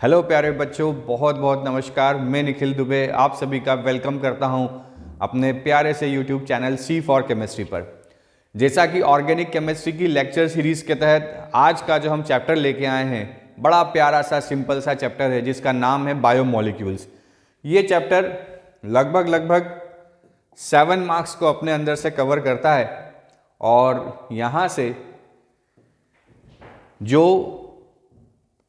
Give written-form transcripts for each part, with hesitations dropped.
Hello प्यारे बच्चों, बहुत बहुत नमस्कार। मैं निखिल दुबे आप सभी का वेलकम करता हूं अपने प्यारे से YouTube channel C for chemistry पर। जैसा कि ऑर्गेनिक केमिस्ट्री की लेक्चर सीरीज के तहत आज का जो हम चैप्टर लेके आए हैं, बड़ा प्यारा सा सिंपल सा चैप्टर है जिसका नाम है बायोमोलिक्यूल्स। ये चैप्टर लगभग 7 मार्क्स को अपने अंदर से कवर करता है और यहाँ से जो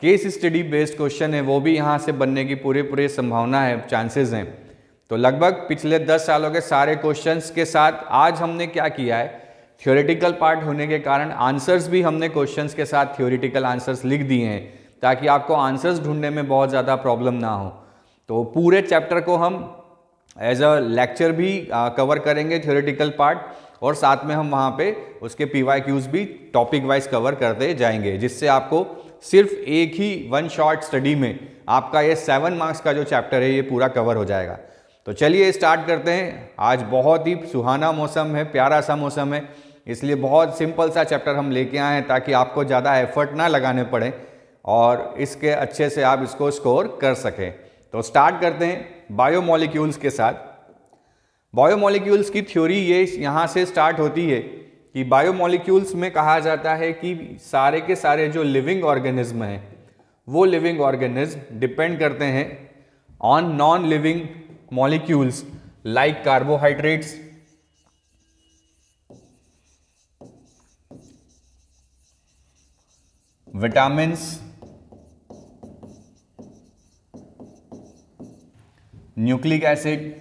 केस स्टडी बेस्ड क्वेश्चन है वो भी यहाँ से बनने की पूरी संभावना है, चांसेस हैं। तो लगभग पिछले 10 सालों के सारे क्वेश्चंस के साथ आज हमने क्या किया है, थ्योरेटिकल पार्ट होने के कारण आंसर्स भी हमने क्वेश्चंस के साथ थ्योरेटिकल आंसर्स लिख दिए हैं ताकि आपको आंसर्स ढूंढने में बहुत ज़्यादा प्रॉब्लम ना हो। तो पूरे चैप्टर को हम एज अ लेक्चर भी कवर करेंगे, थ्योरेटिकल पार्ट, और साथ में हम वहाँ पे उसके PYQs भी टॉपिक वाइज कवर करते जाएंगे, जिससे आपको सिर्फ एक ही वन शॉट स्टडी में आपका ये 7 मार्क्स का जो चैप्टर है ये पूरा कवर हो जाएगा। तो चलिए स्टार्ट करते हैं। आज बहुत ही सुहाना मौसम है, प्यारा सा मौसम है, इसलिए बहुत सिंपल सा चैप्टर हम लेके आए हैं ताकि आपको ज़्यादा एफर्ट ना लगाने पड़े और इसके अच्छे से आप इसको स्कोर कर सकें। तो स्टार्ट करते हैं बायोमोलिक्यूल्स के साथ। बायोमोलिक्यूल्स की थ्योरी ये यहाँ से स्टार्ट होती है कि बायोमोलिक्यूल्स में कहा जाता है कि सारे के सारे जो लिविंग ऑर्गेनिज्म हैं वो लिविंग ऑर्गेनिज्म डिपेंड करते हैं on non living molecules like carbohydrates, vitamins, nucleic acid,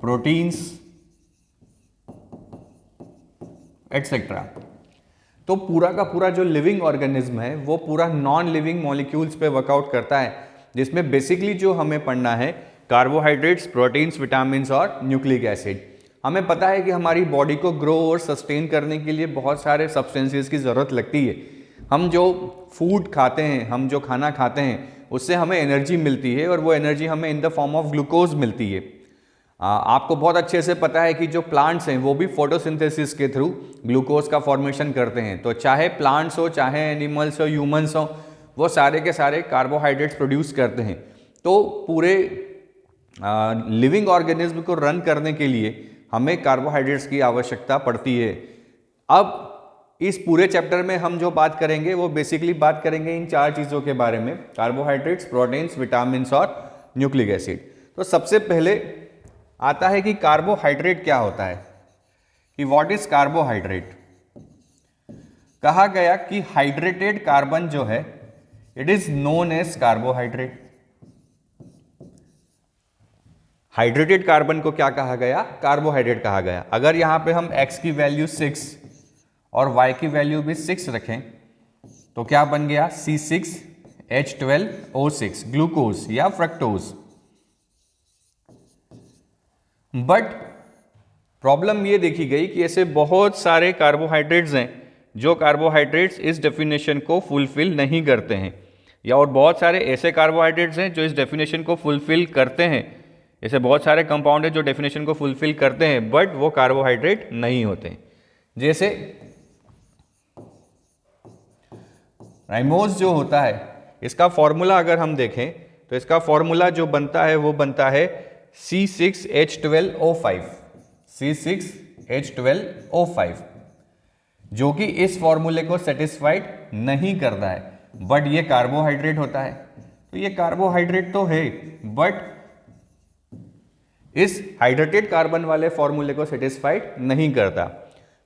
proteins etcetera. तो पूरा का पूरा जो लिविंग ऑर्गेनिज्म है वो पूरा नॉन लिविंग मॉलिक्यूल्स पे वर्कआउट करता है, जिसमें बेसिकली जो हमें पढ़ना है कार्बोहाइड्रेट्स, प्रोटीन्स, विटामिन्स और न्यूक्लिक एसिड। हमें पता है कि हमारी बॉडी को ग्रो और सस्टेन करने के लिए बहुत सारे सब्सटेंसेस की ज़रूरत लगती है। हम जो फूड खाते हैं, हम जो खाना खाते हैं, उससे हमें एनर्जी मिलती है और वो एनर्जी हमें इन द फॉर्म ऑफ ग्लूकोज मिलती है। आपको बहुत अच्छे से पता है कि जो प्लांट्स हैं वो भी फोटोसिंथेसिस के थ्रू ग्लूकोज का फॉर्मेशन करते हैं। तो चाहे प्लांट्स हो, चाहे एनिमल्स हो, ह्यूमंस हो, वो सारे के सारे कार्बोहाइड्रेट्स प्रोड्यूस करते हैं। तो पूरे लिविंग ऑर्गेनिज्म को रन करने के लिए हमें कार्बोहाइड्रेट्स की आवश्यकता पड़ती है। अब इस पूरे चैप्टर में हम जो बात करेंगे वो बेसिकली बात करेंगे इन 4 चीज़ों के बारे में, कार्बोहाइड्रेट्स, प्रोटीन्स, विटामिन्स और न्यूक्लिक एसिड। तो सबसे पहले आता है कि कार्बोहाइड्रेट क्या होता है, कि व्हाट इज कार्बोहाइड्रेट। कहा गया कि हाइड्रेटेड कार्बन जो है it is known as carbohydrate. Hydrated carbon को क्या कहा गया, कार्बोहाइड्रेट कहा गया। अगर यहां पे हम x की वैल्यू 6 और y की वैल्यू भी 6 रखें तो क्या बन गया, C6H12O6 ग्लूकोज या फ्रक्टोज। बट प्रॉब्लम ये देखी गई कि ऐसे बहुत सारे कार्बोहाइड्रेट्स हैं जो कार्बोहाइड्रेट्स इस डेफिनेशन को फुलफिल नहीं करते हैं, या और बहुत सारे ऐसे कार्बोहाइड्रेट्स हैं जो इस डेफिनेशन को फुलफिल करते हैं। ऐसे बहुत सारे कंपाउंड हैं जो डेफिनेशन को फुलफिल करते हैं बट वो कार्बोहाइड्रेट नहीं होते। जैसे राइमोज जो होता है, इसका फॉर्मूला अगर हम देखें तो इसका फॉर्मूला जो बनता है वो बनता है C6H12O5, C6H12O5, जो कि इस फॉर्मूले को सेटिस्फाइड नहीं करता है, बट ये कार्बोहाइड्रेट होता है। तो ये कार्बोहाइड्रेट तो है बट इस हाइड्रेटेड कार्बन वाले फॉर्मूले को सेटिस्फाइड नहीं करता।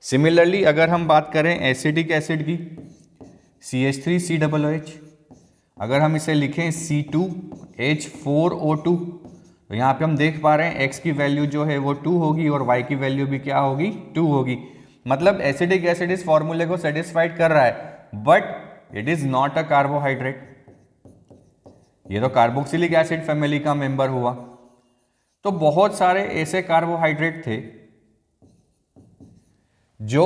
सिमिलरली अगर हम बात करें एसिडिक एसिड की, CH3COOH, अगर हम इसे लिखें C2H4O2, तो यहाँ पे हम देख पा रहे हैं x की वैल्यू जो है वो 2 होगी और y की वैल्यू भी क्या होगी, 2 होगी। मतलब एसिडिक एसिड इस फॉर्मूले को सेटिस्फाइड कर रहा है but it is not a carbohydrate. ये तो कार्बोक्सिलिक एसिड फैमिली का मेंबर हुआ। तो बहुत सारे ऐसे कार्बोहाइड्रेट थे जो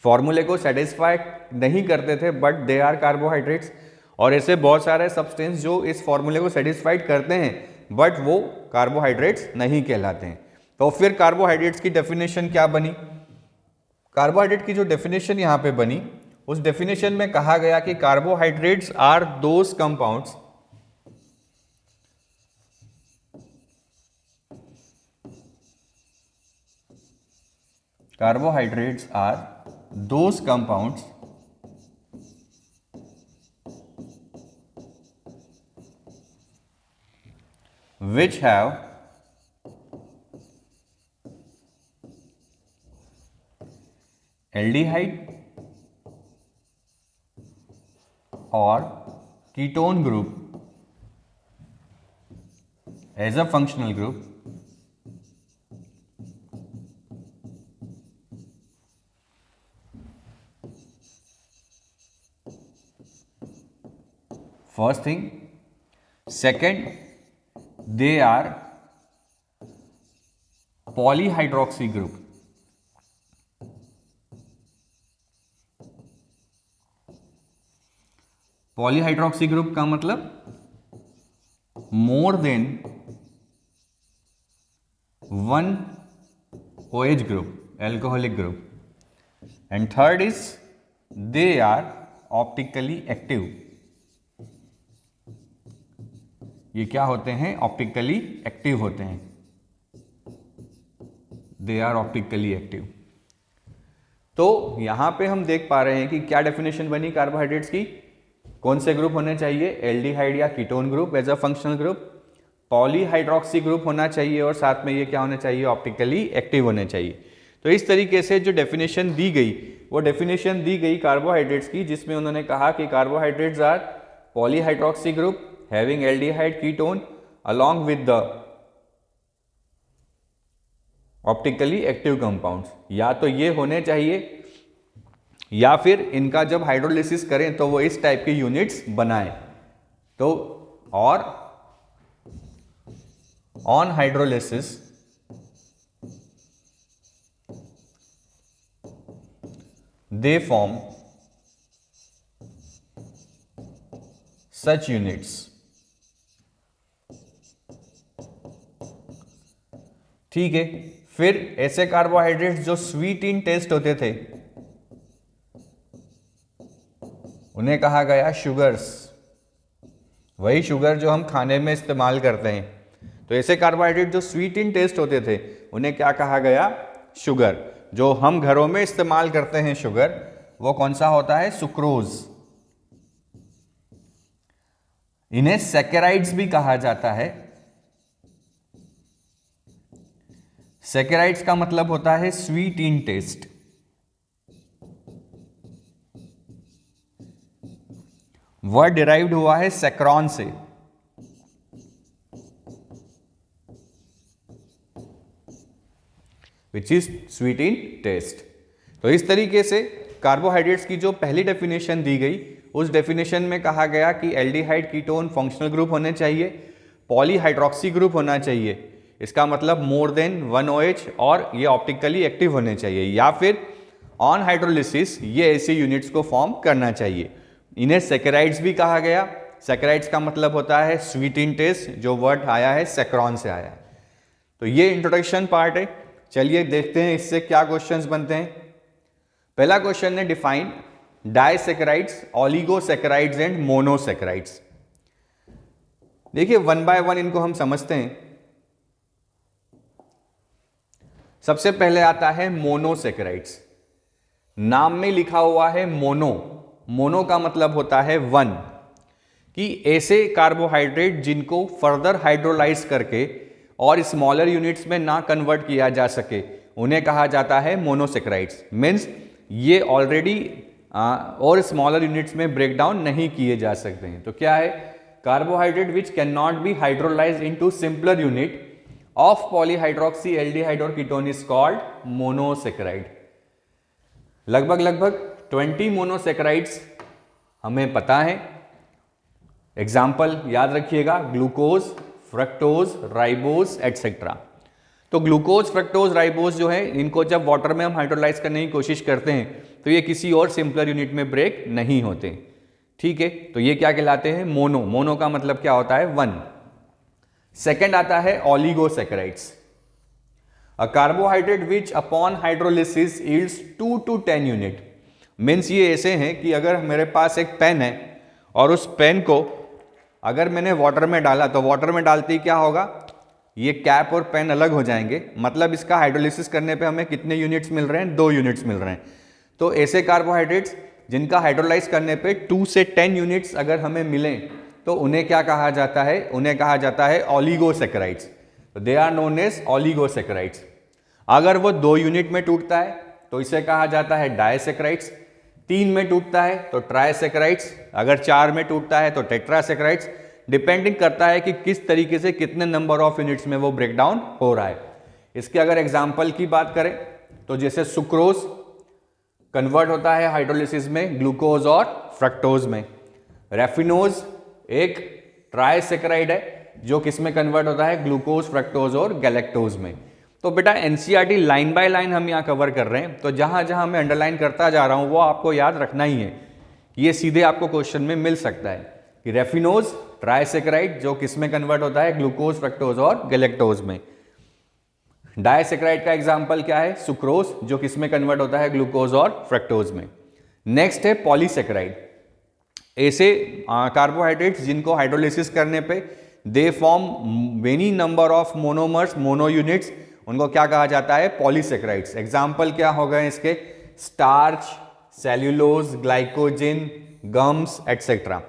फॉर्मूले को सेटिस्फाई नहीं करते थे बट दे आर कार्बोहाइड्रेट्स, और ऐसे बहुत सारे सब्सटेंस जो इस फॉर्मूले को सेटिस्फाइड करते हैं बट वो कार्बोहाइड्रेट्स नहीं कहलाते हैं। तो फिर कार्बोहाइड्रेट्स की डेफिनेशन क्या बनी, कार्बोहाइड्रेट की जो डेफिनेशन यहां पे बनी, उस डेफिनेशन में कहा गया कि carbohydrates are those compounds carbohydrates are those compounds which have aldehyde or ketone group as a functional group first thing. Second, they are polyhydroxy group. Polyhydroxy group का मतलब more than one OH group, alcoholic group. And third is they are optically active. ये क्या होते हैं? Optically active होते हैं. They are optically active. तो यहां पे हम देख पा रहे हैं कि क्या डेफिनेशन बनी कार्बोहाइड्रेट्स की. कौन से ग्रुप होने चाहिए? एल्डिहाइड या ketone group as a functional group. Polyhydroxy group होना चाहिए और साथ में ये क्या होना चाहिए? ऑप्टिकली एक्टिव होने चाहिए. तो इस तरीके से जो डेफिनेशन दी गई, वो डेफिनेशन दी गई कार्बोहाइड्रेट्स की, जिसमें उन्होंने कहा कि carbohydrates are polyhydroxy group having aldehyde ketone along with the optically active compounds. या तो ये होने चाहिए या फिर इनका जब हाइड्रोलिसिस करें तो वो इस टाइप की यूनिट्स बनाएं. तो और on hydrolysis they form such units. ठीक है. फिर ऐसे कार्बोहाइड्रेट्स जो स्वीट इन टेस्ट होते थे उन्हें कहा गया शुगर्स. वही शुगर जो हम खाने में इस्तेमाल करते हैं. तो ऐसे कार्बोहाइड्रेट जो स्वीट इन टेस्ट होते थे उन्हें क्या कहा गया? शुगर. जो हम घरों में इस्तेमाल करते हैं शुगर, वो कौन सा होता है? सुक्रोज. इन्हें सैकेराइड्स भी कहा जाता है. सैकेराइड्स का मतलब होता है sweet in taste. Word derived हुआ है सैकरॉन से. Which is sweet in taste. तो इस तरीके से कार्बोहाइड्रेट्स की जो पहली डेफिनेशन दी गई, उस डेफिनेशन में कहा गया कि एल्डिहाइड कीटोन फंक्शनल ग्रुप होने चाहिए, पॉलीहाइड्रोक्सी ग्रुप होना चाहिए, इसका मतलब मोर देन वन OH, और ये ऑप्टिकली एक्टिव होने चाहिए, या फिर ऑन हाइड्रोलिसिस ये ऐसी यूनिट्स को फॉर्म करना चाहिए. इन्हें सैकेराइड्स भी कहा गया. सैकेराइड्स का मतलब होता है स्वीट इन टेस्ट, जो वर्ड आया है सैकरॉन से आया है. तो ये इंट्रोडक्शन पार्ट है. चलिए देखते हैं इससे क्या क्वेश्चंस बनते हैं. पहला क्वेश्चन है define disaccharides, oligosaccharides and monosaccharides. देखिए वन बाय वन इनको हम समझते हैं. सबसे पहले आता है मोनोसैकेराइड्स. नाम में लिखा हुआ है मोनो. मोनो का मतलब होता है वन, कि ऐसे कार्बोहाइड्रेट जिनको फर्दर हाइड्रोलाइज करके और स्मॉलर यूनिट्स में ना कन्वर्ट किया जा सके उन्हें कहा जाता है मोनोसैकेराइड्स. मीन्स ये ऑलरेडी और स्मॉलर यूनिट्स में ब्रेक डाउन नहीं किए जा सकते हैं. तो क्या है? Carbohydrate which can not B hydrolyse into simpler unit of polyhydroxy, aldehyde और कीटोन इज कॉल्ड मोनोसैकेराइड. लगभग 20 मोनोसैकेराइड्स हमें पता है. एग्जाम्पल याद रखिएगा, ग्लूकोज, फ्रक्टोज, राइबोज एटसेट्रा. तो ग्लूकोज, फ्रक्टोज, राइबोज जो है, इनको जब वाटर में हम हाइड्रोलाइज करने की कोशिश करते हैं तो ये किसी और सिंपलर यूनिट में ब्रेक नहीं होते. ठीक है. तो ये क्या कहलाते हैं? मोनो. मोनो का मतलब क्या होता है? वन. सेकंड आता है oligosaccharides. A carbohydrate which upon hydrolysis yields 2 to 10 unit. Means ये ऐसे हैं कि अगर मेरे पास एक पेन है और उस पेन को अगर मैंने वाटर में डाला तो वाटर में डालते ही क्या होगा, ये कैप और पेन अलग हो जाएंगे, मतलब इसका हाइड्रोलिसिस करने पे हमें कितने यूनिट्स मिल रहे हैं, 2 यूनिट्स मिल रहे हैं। तो ऐसे कार्बोहाइड्रेट्स जिनका हाइड्रोलाइज करने पे 2 से 10 यूनिट्स अगर हमें मिलें तो उन्हें क्या कहा जाता है, उन्हें कहा जाता है oligosaccharides. They are known as oligosaccharides. अगर वो 2 यूनिट में टूटता है तो इसे कहा जाता है डायसैकेराइड्स, 3 में टूटता है तो ट्राइसैकेराइड्स, अगर 4 में टूटता है तो टेट्रासैकेराइड्स। डिपेंडिंग करता है कि किस तरीके से कितने नंबर ऑफ यूनिट्स में वो ब्रेकडाउन हो रहा है। इसके अगर एग्जाम्पल की बात करें तो जैसे सुक्रोज कन्वर्ट होता है हाइड्रोलिसिस में ग्लूकोज और फ्रक्टोज में। रेफिनोज एक ट्राइसैकेराइड है जो किस में कन्वर्ट होता है, ग्लूकोज, फ्रक्टोज और गैलेक्टोज में। तो बेटा एनसीईआरटी लाइन बाय लाइन हम यहाँ कवर कर रहे हैं, तो जहां जहां मैं अंडरलाइन करता जा रहा हूं वो आपको याद रखना ही है। ये सीधे आपको क्वेश्चन में मिल सकता है कि रेफिनोज ट्राइसैकेराइड जो किस में कन्वर्ट होता है, ग्लूकोज, फ्रक्टोज और गैलेक्टोज में। डायसैकेराइड का एग्जांपल क्या है, सुक्रोज जो किस में कन्वर्ट होता है, ग्लूकोज और फ्रक्टोज में। नेक्स्ट है पॉलीसैकेराइड, ऐसे कार्बोहाइड्रेट्स जिनको हाइड्रोलिसिस करने पे they form many number of monomers, mono units, उनको क्या कहा जाता है, पॉलीसैकेराइड्स। एग्जाम्पल क्या हो गए इसके, starch, cellulose, glycogen, gums etcetera.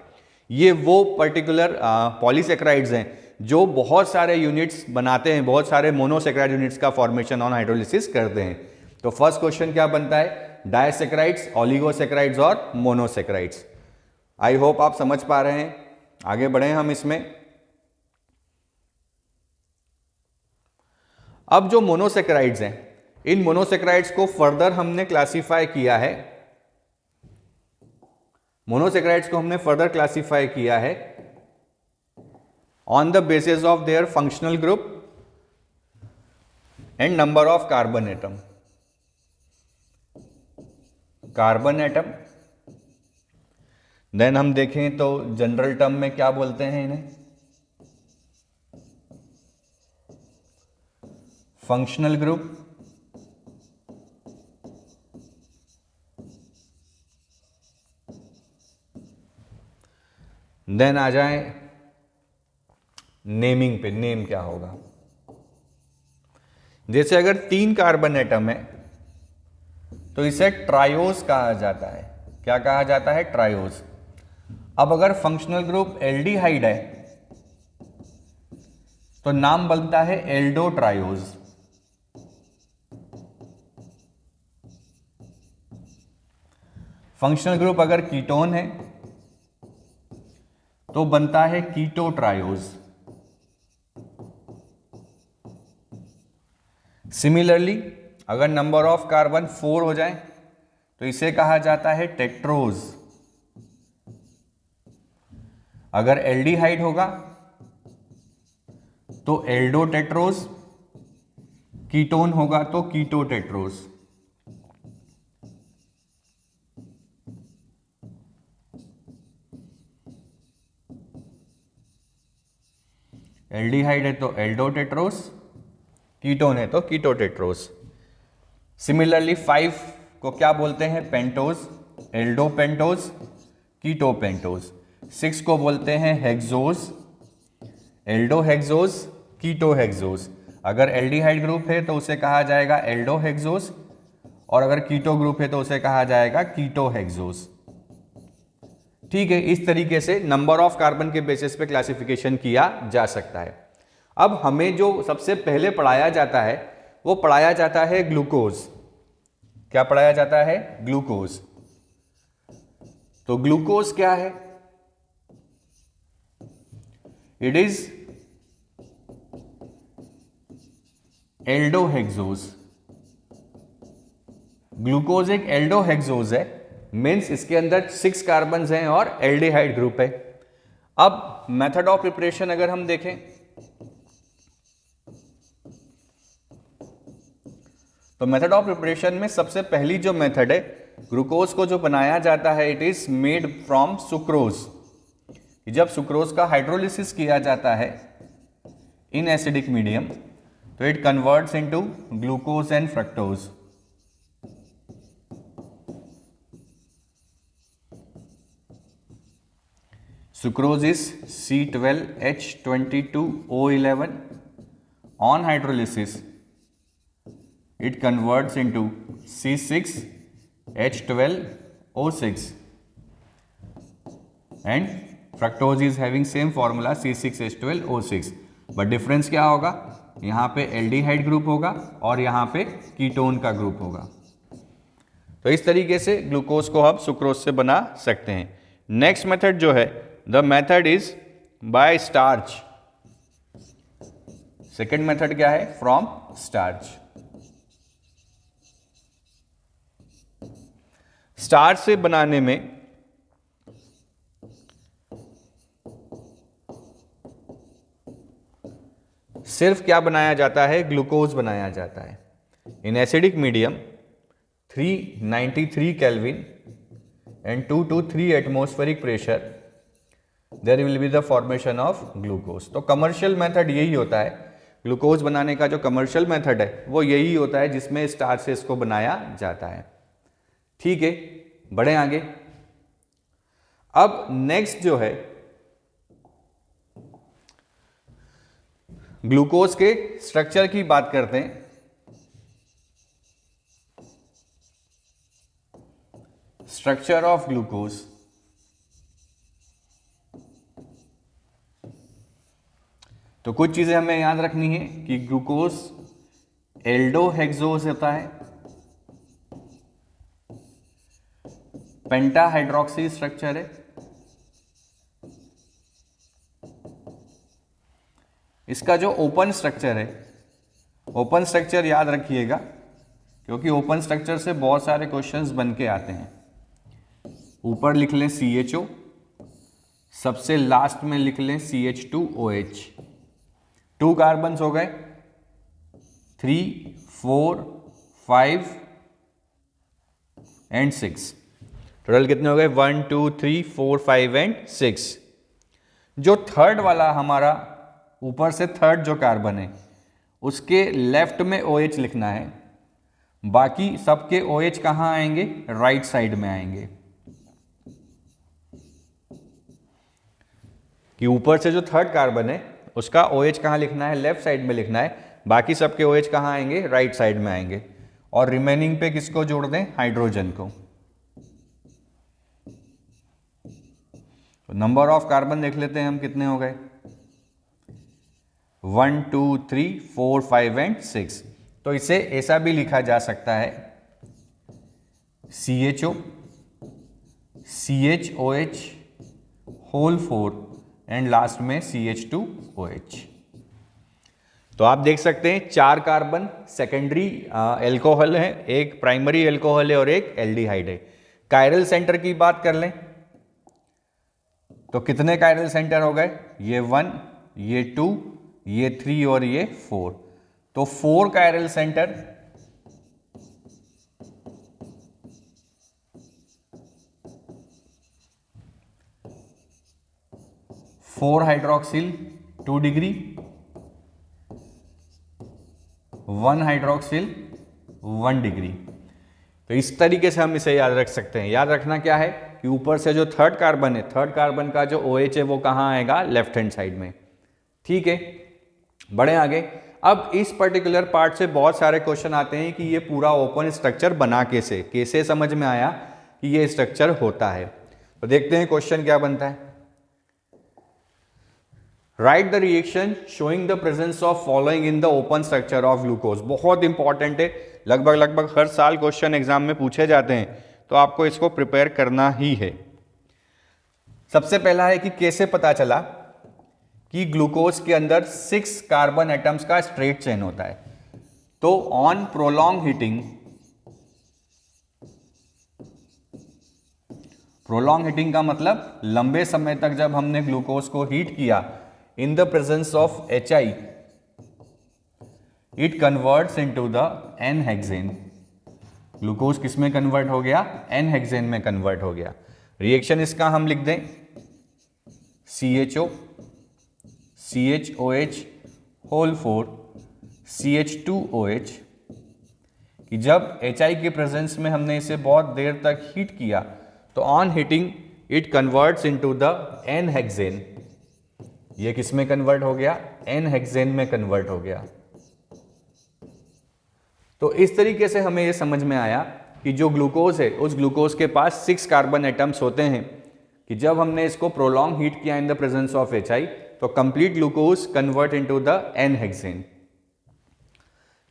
ये वो पर्टिकुलर पॉलीसैकेराइड्स हैं जो बहुत सारे यूनिट्स बनाते हैं, बहुत सारे मोनोसैकेराइड यूनिट्स का फॉर्मेशन ऑन हाइड्रोलिसिस करते हैं। तो फर्स्ट क्वेश्चन क्या बनता है, डायसैकेराइड्स, ओलिगोसैकेराइड्स और मोनोसैकेराइड्स। आई होप आप समझ पा रहे हैं। आगे बढ़े हम इसमें। अब जो मोनोसैकेराइड्स हैं, इन मोनोसैकेराइड्स को फर्दर हमने क्लासिफाई किया है, मोनोसैकेराइड्स को हमने फर्दर क्लासिफाई किया है on the basis of their functional group and number of carbon atom. Carbon atom, then हम देखें तो जनरल टर्म में क्या बोलते हैं इन्हें, फंक्शनल ग्रुप, देन आ जाए नेमिंग पे, नेम क्या होगा। जैसे अगर 3 कार्बन एटम है तो इसे ट्रायोज कहा जाता है। क्या कहा जाता है, ट्रायोज। अब अगर फंक्शनल ग्रुप एल्डिहाइड है तो नाम बनता है एल्डो ट्रायोज। फंक्शनल ग्रुप अगर कीटोन है तो बनता है कीटो ट्रायोज। सिमिलरली अगर नंबर ऑफ कार्बन 4 हो जाए तो इसे कहा जाता है टेट्रोज। अगर एल्डिहाइड होगा तो एल्डो टेट्रोज, कीटोन होगा तो कीटो टेट्रोज। एल्डिहाइड है तो एल्डो टेट्रोज, कीटोन है तो कीटो टेट्रोज। सिमिलरली 5 को क्या बोलते हैं, pentose, aldo pentose, keto pentose. 6 को बोलते हैं hexose, aldo hexose, keto hexose. अगर एल्डिहाइड ग्रुप है तो उसे कहा जाएगा एल्डो हेक्सोज, और अगर कीटो ग्रुप है तो उसे कहा जाएगा कीटो हेक्सोज। ठीक है, इस तरीके से नंबर ऑफ कार्बन के बेसिस पे क्लासिफिकेशन किया जा सकता है। अब हमें जो सबसे पहले पढ़ाया जाता है वो पढ़ाया जाता है ग्लूकोज। क्या पढ़ाया जाता है, ग्लूकोज। तो ग्लूकोज क्या है, इट इज एल्डोहेक्सोज। ग्लूकोज एक एल्डोहेक्सोज है, मीन्स इसके अंदर 6 कार्बन हैं और एल्डिहाइड ग्रुप है। अब मेथड ऑफ प्रिपरेशन अगर हम देखें तो मेथड ऑफ प्रिपरेशन में सबसे पहली जो मेथड है, ग्लूकोज को जो बनाया जाता है, it is made from sucrose. जब सुक्रोज का हाइड्रोलिसिस किया जाता है इन एसिडिक मीडियम तो it converts into glucose and fructose. Sucrose is C12H22O11 on hydrolysis it converts into C6H12O6 and fructose is having same formula C6H12O6 but difference क्या होगा, यहाँ पे एल्डिहाइड ग्रुप होगा और यहाँ पे कीटोन का ग्रुप होगा। तो इस तरीके से ग्लूकोज को हम सुक्रोज से बना सकते हैं। नेक्स्ट मेथड जो है, the method is by starch. Second method क्या है, फ्रॉम स्टार्च। स्टार्च से बनाने में सिर्फ क्या बनाया जाता है, ग्लूकोज बनाया जाता है। In acidic medium 393 kelvin and 2 to 3 atmospheric pressure there will be the formation of glucose. तो कमर्शियल मेथड यही होता है, ग्लूकोज बनाने का जो कमर्शियल मेथड है वो यही होता है जिसमें स्टार्च से इसको बनाया जाता है। ठीक है, बढ़े आगे। अब नेक्स्ट जो है, ग्लूकोज के स्ट्रक्चर की बात करते हैं। स्ट्रक्चर ऑफ ग्लूकोज, तो कुछ चीजें हमें याद रखनी है कि ग्लूकोज एल्डोहेक्सोज होता है, पेंटाहाइड्रोक्सी स्ट्रक्चर है, इसका जो ओपन स्ट्रक्चर है, ओपन स्ट्रक्चर याद रखिएगा क्योंकि ओपन स्ट्रक्चर से बहुत सारे क्वेश्चंस बन के आते हैं। ऊपर लिख लें CHO, सबसे लास्ट में लिख लें CH2OH। 2 कार्बन्स हो गए, 3, 4, 5 एंड 6। टोटल कितने हो गए, 1, 2, 3, 4, 5 एंड 6। जो थर्ड वाला हमारा ऊपर से थर्ड जो कार्बन है उसके लेफ्ट में OH लिखना है, बाकी सबके OH कहां आएंगे, राइट साइड में आएंगे। कि ऊपर से जो थर्ड कार्बन है उसका OH कहां लिखना है, लेफ्ट साइड में लिखना है, बाकी सबके OH कहां आएंगे, राइट साइड में आएंगे। और रिमेनिंग पे किसको जोड़ दें, हाइड्रोजन को। तो नंबर ऑफ कार्बन देख लेते हैं हम कितने हो गए, 1, 2, 3, 4, 5 एंड 6। तो इसे ऐसा भी लिखा जा सकता है CHO CHOH whole 4 and last में CH2OH। तो आप देख सकते हैं 4 कार्बन सेकेंडरी एल्कोहल है, एक प्राइमरी एल्कोहल है और एक एल्डिहाइड है। कायरल सेंटर की बात कर लें तो कितने कायरल सेंटर हो गए, ये 1, ये 2, ये 3 और ये 4। तो 4 chiral centre, four hydroxyl 2 degree, 1 hydroxyl 1 degree. तो इस तरीके से हम इसे याद रख सकते हैं। याद रखना क्या है कि ऊपर से जो थर्ड कार्बन है, थर्ड कार्बन का जो OH है वो कहाँ आएगा, लेफ्ट हैंड साइड में। ठीक है, बढ़े आगे। अब इस पर्टिकुलर पार्ट से बहुत सारे क्वेश्चन आते हैं कि ये पूरा ओपन स्ट्रक्चर बना कैसे समझ में आया कि ये स्ट्रक्चर होता है। तो देखते हैं क्वेश्चन क्या बनता है। Right the reaction showing the presence of following in the open structure of glucose. बहुत इंपॉर्टेंट है, लगभग हर साल क्वेश्चन एग्जाम में पूछे जाते हैं, तो आपको इसको प्रिपेयर करना ही है। सबसे पहला है कि कैसे पता चला कि ग्लूकोज के अंदर 6 कार्बन एटम्स का स्ट्रेट चेन होता है। तो on prolong heating, prolong heating का मतलब लंबे समय तक जब हमने ग्लूकोज को हीट किया in the presence of HI, it converts into the N hexane. Glucose किस में कन्वर्ट हो गया, N हेक्सेन में कन्वर्ट हो गया। रिएक्शन इसका हम लिख दें CHO CHOH होल 4 CH2OH कि जब HI के प्रेजेंस में हमने इसे बहुत देर तक हीट किया तो on heating it converts into the N hexane. ये किस में कन्वर्ट हो गया? N हेक्सेन में कन्वर्ट हो गया। तो इस तरीके से हमें ये समझ में आया कि जो ग्लूकोज है उस ग्लूकोज के पास 6 कार्बन एटम्स होते हैं कि जब हमने इसको प्रोलॉन्ग हीट किया in the presence of HI तो complete glucose convert into the N hexane.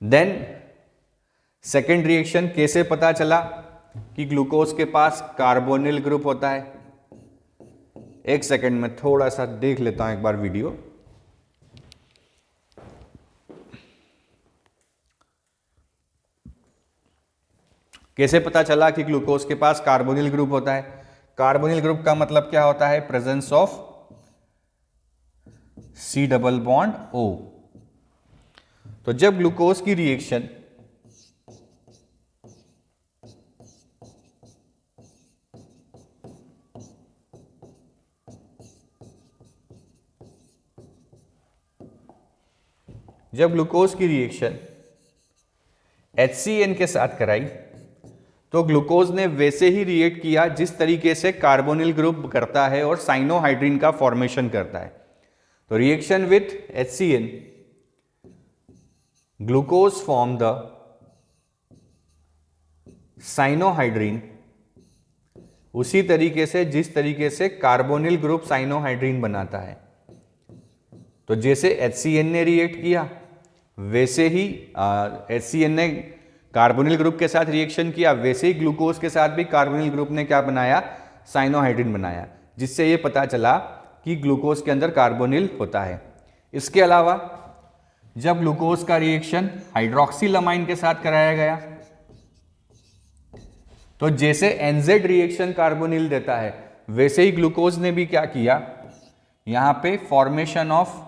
Then second reaction कैसे पता चला कि ग्लूकोज के पास कार्बोनिल ग्रुप होता है? एक सेकेंड में थोड़ा सा देख लेता हूं एक बार वीडियो। कैसे पता चला कि ग्लूकोज के पास कार्बोनिल ग्रुप होता है? कार्बोनिल ग्रुप का मतलब क्या होता है? Presence of C double bond O। तो जब ग्लूकोज की रिएक्शन HCN के साथ कराई तो ग्लूकोज ने वैसे ही रिएक्ट किया जिस तरीके से कार्बोनिल ग्रुप करता है और साइनोहाइड्रीन का फॉर्मेशन करता है। तो reaction with HCN, glucose form the cyanohydrin उसी तरीके से जिस तरीके से कार्बोनिल ग्रुप साइनोहाइड्रीन बनाता है। तो जैसे HCN ने रिएक्ट किया वैसे ही HCN ने कार्बोनिल ग्रुप के साथ रिएक्शन किया, वैसे ही ग्लूकोज के साथ भी कार्बोनिल ग्रुप ने क्या बनाया? साइनोहाइड्रीन बनाया, जिससे ये पता चला कि ग्लूकोज के अंदर कार्बोनिल होता है। इसके अलावा जब ग्लूकोज का रिएक्शन हाइड्रोक्सिलमाइन के साथ कराया गया तो जैसे NZ रिएक्शन कार्बोनिल देता है वैसे ही ग्लूकोज ने भी क्या किया? यहां पे फॉर्मेशन ऑफ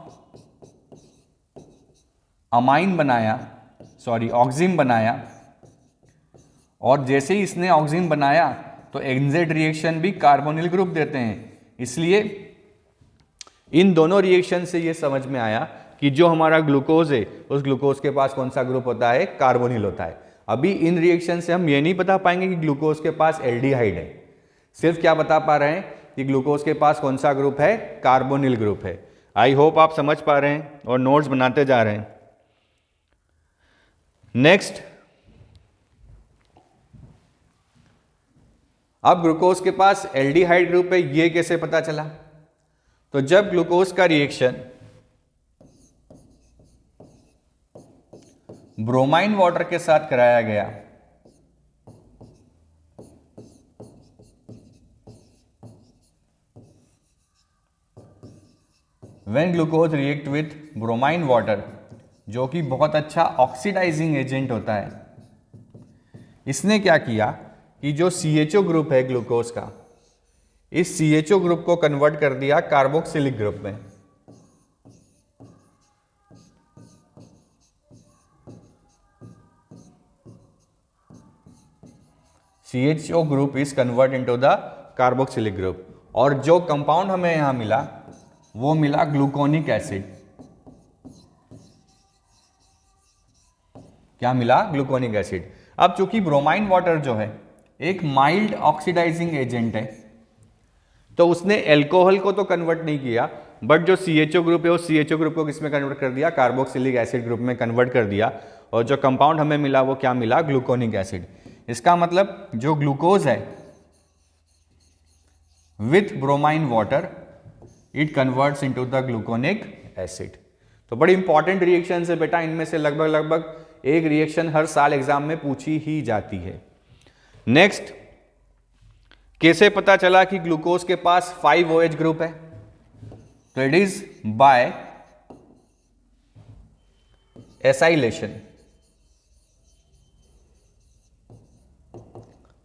अमाइन बनाया, ऑक्सिन बनाया, और जैसे ही इसने ऑक्सिन बनाया तो NZ रिएक्शन भी कार्बोनिल ग्रुप देते हैं। इसलिए इन दोनों रिएक्शन से ये समझ में आया कि जो हमारा ग्लूकोज है उस ग्लूकोज के पास कौन सा ग्रुप होता है? कार्बोनिल होता है। अभी इन रिएक्शन से हम ये नहीं बता पाएंगे कि ग्लूकोज के पास एल्डिहाइड है, सिर्फ क्या बता पा रहे हैं कि ग्लूकोज के पास कौन सा ग्रुप है? कार्बोनिल ग्रुप है। आई होप आप समझ पा रहे हैं और नोट्स बनाते जा रहे हैं। नेक्स्ट, अब ग्लूकोज के पास एल्डिहाइड ग्रुप है, ये कैसे पता चला? तो जब ग्लूकोज का रिएक्शन ब्रोमाइन वाटर के साथ कराया गया when glucose react with bromine water, जो कि बहुत अच्छा ऑक्सीडाइजिंग एजेंट होता है, इसने क्या किया कि जो CHO ग्रुप है ग्लूकोज का, इस CHO ग्रुप को कन्वर्ट कर दिया कार्बोक्सिलिक ग्रुप में। CHO group is convert into the carboxylic group, और जो कंपाउंड हमें यहां मिला वो मिला ग्लूकोनिक एसिड। क्या मिला? Gluconic acid. अब चूंकि ब्रोमाइन वाटर जो है एक माइल्ड ऑक्सीडाइजिंग एजेंट है तो उसने एल्कोहल को तो कन्वर्ट नहीं किया, बट जो CHO ग्रुप है उस CHO ग्रुप को किस में कन्वर्ट कर दिया? कार्बोक्सिलिक एसिड ग्रुप में कन्वर्ट कर दिया, और जो कंपाउंड हमें मिला वो क्या मिला? Gluconic acid. इसका मतलब जो ग्लूकोज है with bromine water it converts into the gluconic acid. तो बड़ी इंपॉर्टेंट रिएक्शन है बेटा, इनमें से लगभग एक रिएक्शन हर साल एग्जाम में पूछी ही जाती है। नेक्स्ट, कैसे पता चला कि ग्लूकोज के पास 5OH ग्रुप है? तो it is by acylation.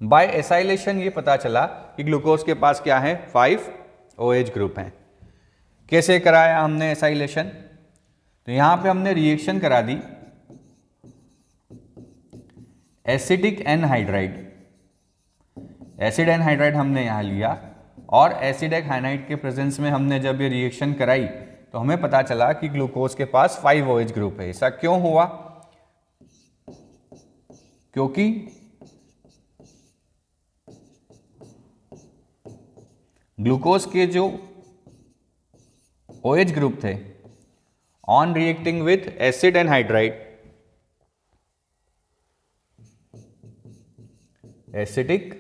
By acylation ये पता चला कि ग्लूकोज के पास क्या है? 5OH ग्रुप है। कैसे कराया हमने एसाइलेशन? तो यहां पे हमने रिएक्शन करा दी एसिडिक एनहाइड्राइड, एसिड एनहाइड्राइड हमने यहां लिया, और एसिड एनहाइड्राइड के प्रेजेंस में हमने जब ये रिएक्शन कराई तो हमें पता चला कि ग्लूकोज के पास 5 OH ग्रुप है। ऐसा क्यों हुआ? क्योंकि ग्लूकोज के जो OH ग्रुप थे, on reacting with acid and hydride, acidic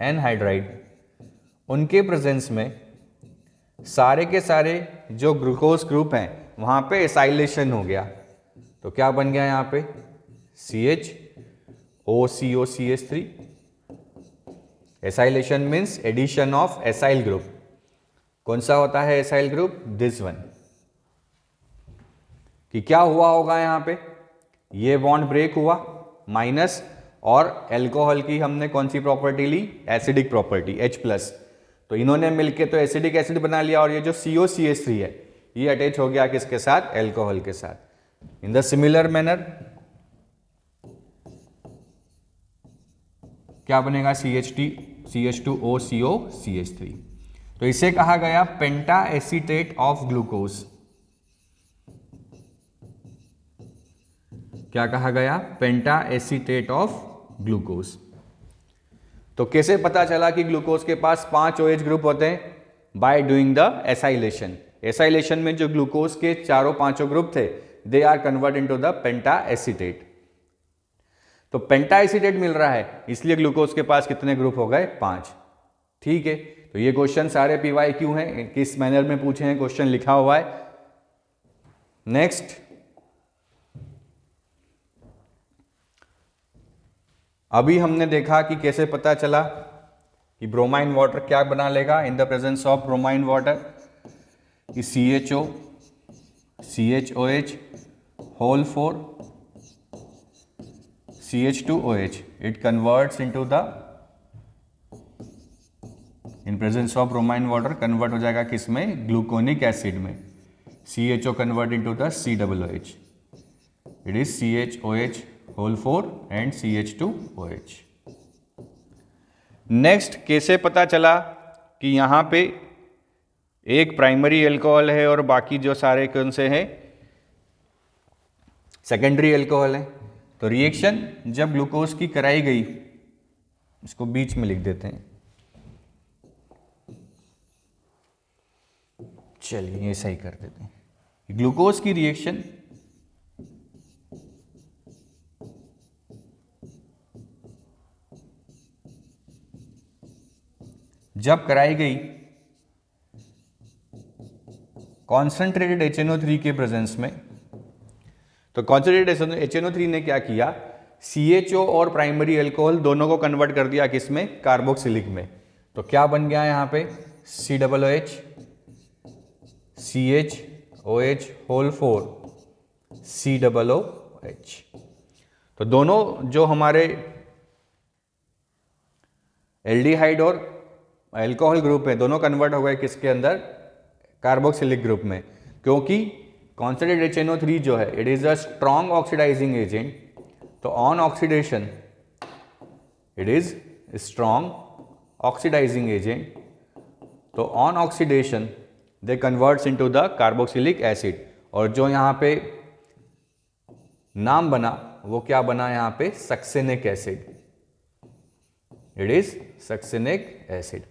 anhydride, उनके प्रेजेंस में सारे के सारे जो ग्लूकोज ग्रुप हैं वहां पे एसाइलेशन हो गया। तो क्या बन गया यहाँ पे? CHOCOCH3। Acylation means addition of acyl group. कौन सा होता है एसाइल ग्रुप? This one. कि क्या हुआ होगा यहाँ पे? ये बॉन्ड ब्रेक हुआ, माइनस, और एल्कोहल की हमने कौन सी प्रॉपर्टी ली? Acidic property, H+। तो इन्होंने मिलके तो एसिडिक एसिड बना लिया, और ये जो COCH3 है ये अटैच हो गया किसके साथ? एल्कोहल के साथ। इन द सिमिलर मैनर क्या बनेगा? CH2OCOCH3। तो इसे कहा गया पेंटा एसीटेट ऑफ ग्लूकोज। क्या कहा गया? पेंटा एसीटेट ऑफ ग्लूकोज। तो कैसे पता चला कि ग्लूकोज के पास 5 OH ग्रुप होते हैं? By doing the acylation. Acylation में जो ग्लूकोज के चारों पांचों ग्रुप थे, they are convert into the penta acetate. तो पेंटा एसीटेट मिल रहा है, इसलिए ग्लूकोज के पास कितने ग्रुप हो गए? 5। ठीक है, तो ये क्वेश्चन सारे PYQ हैं, किस मैनर में पूछे हैं क्वेश्चन लिखा हुआ है। नेक्स्ट, अभी हमने देखा कि कैसे पता चला कि ब्रोमाइन वाटर क्या बना लेगा in the presence of bromine water, कि CHO CHOH whole 4 CH2OH, it converts into the, in presence of bromine water convert हो जाएगा किस में? ग्लूकोनिक एसिड में। CHO convert into the COOH, it is CHOH whole 4 and CH2OH। Next, कैसे पता चला कि यहाँ पे एक प्राइमरी एल्कोहल है और बाकी जो सारे कौन से हैं? सेकेंडरी एल्कोहल है। तो रिएक्शन जब ग्लूकोज की कराई गई, इसको बीच में लिख देते हैं, चलिए ये सही कर देते हैं। ग्लूकोज की रिएक्शन जब कराई गई कॉन्सेंट्रेटेड HNO3 के प्रेजेंस में, तो कॉन्सेंट्रेटेड HNO3 ने क्या किया? CHO और प्राइमरी एल्कोहल दोनों को कन्वर्ट कर दिया किस में? कार्बोक्सिलिक में। तो क्या बन गया यहाँ पे? COOH CHOH whole 4 COOH। तो दोनों जो हमारे एल्डिहाइड और एल्कोहल ग्रुप है, दोनों कन्वर्ट हो गए किसके अंदर? कार्बोक्सिलिक ग्रुप में। क्योंकि कॉन्सेंट्रेटेड HNO3 जो है, it is a strong oxidising agent. तो on oxidation it is strong oxidising agent. तो on oxidation they converts into the carboxylic acid, और जो यहाँ पे नाम बना वो क्या बना यहाँ पे? Succinic acid. It is succinic acid.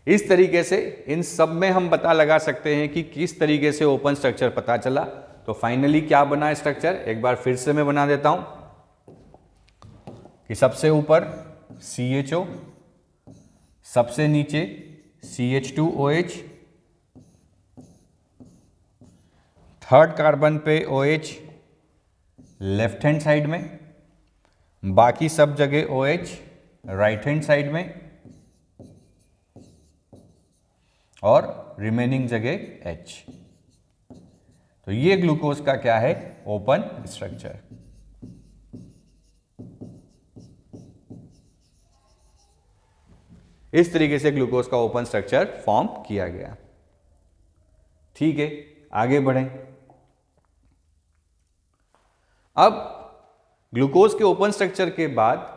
इस तरीके से इन सब में हम पता लगा सकते हैं कि किस तरीके से ओपन स्ट्रक्चर पता चला। तो फाइनली क्या बना स्ट्रक्चर? एक बार फिर से मैं बना देता हूं कि सबसे ऊपर CHO, सबसे नीचे CH2OH, थर्ड कार्बन पे OH लेफ्ट हैंड साइड में, बाकी सब जगह OH राइट हैंड साइड में, और रिमेनिंग जगह H। तो ये ग्लूकोज का क्या है? Open structure. इस तरीके से ग्लूकोज का ओपन स्ट्रक्चर फॉर्म किया गया। ठीक है, आगे बढ़ें। अब ग्लूकोज के ओपन स्ट्रक्चर के बाद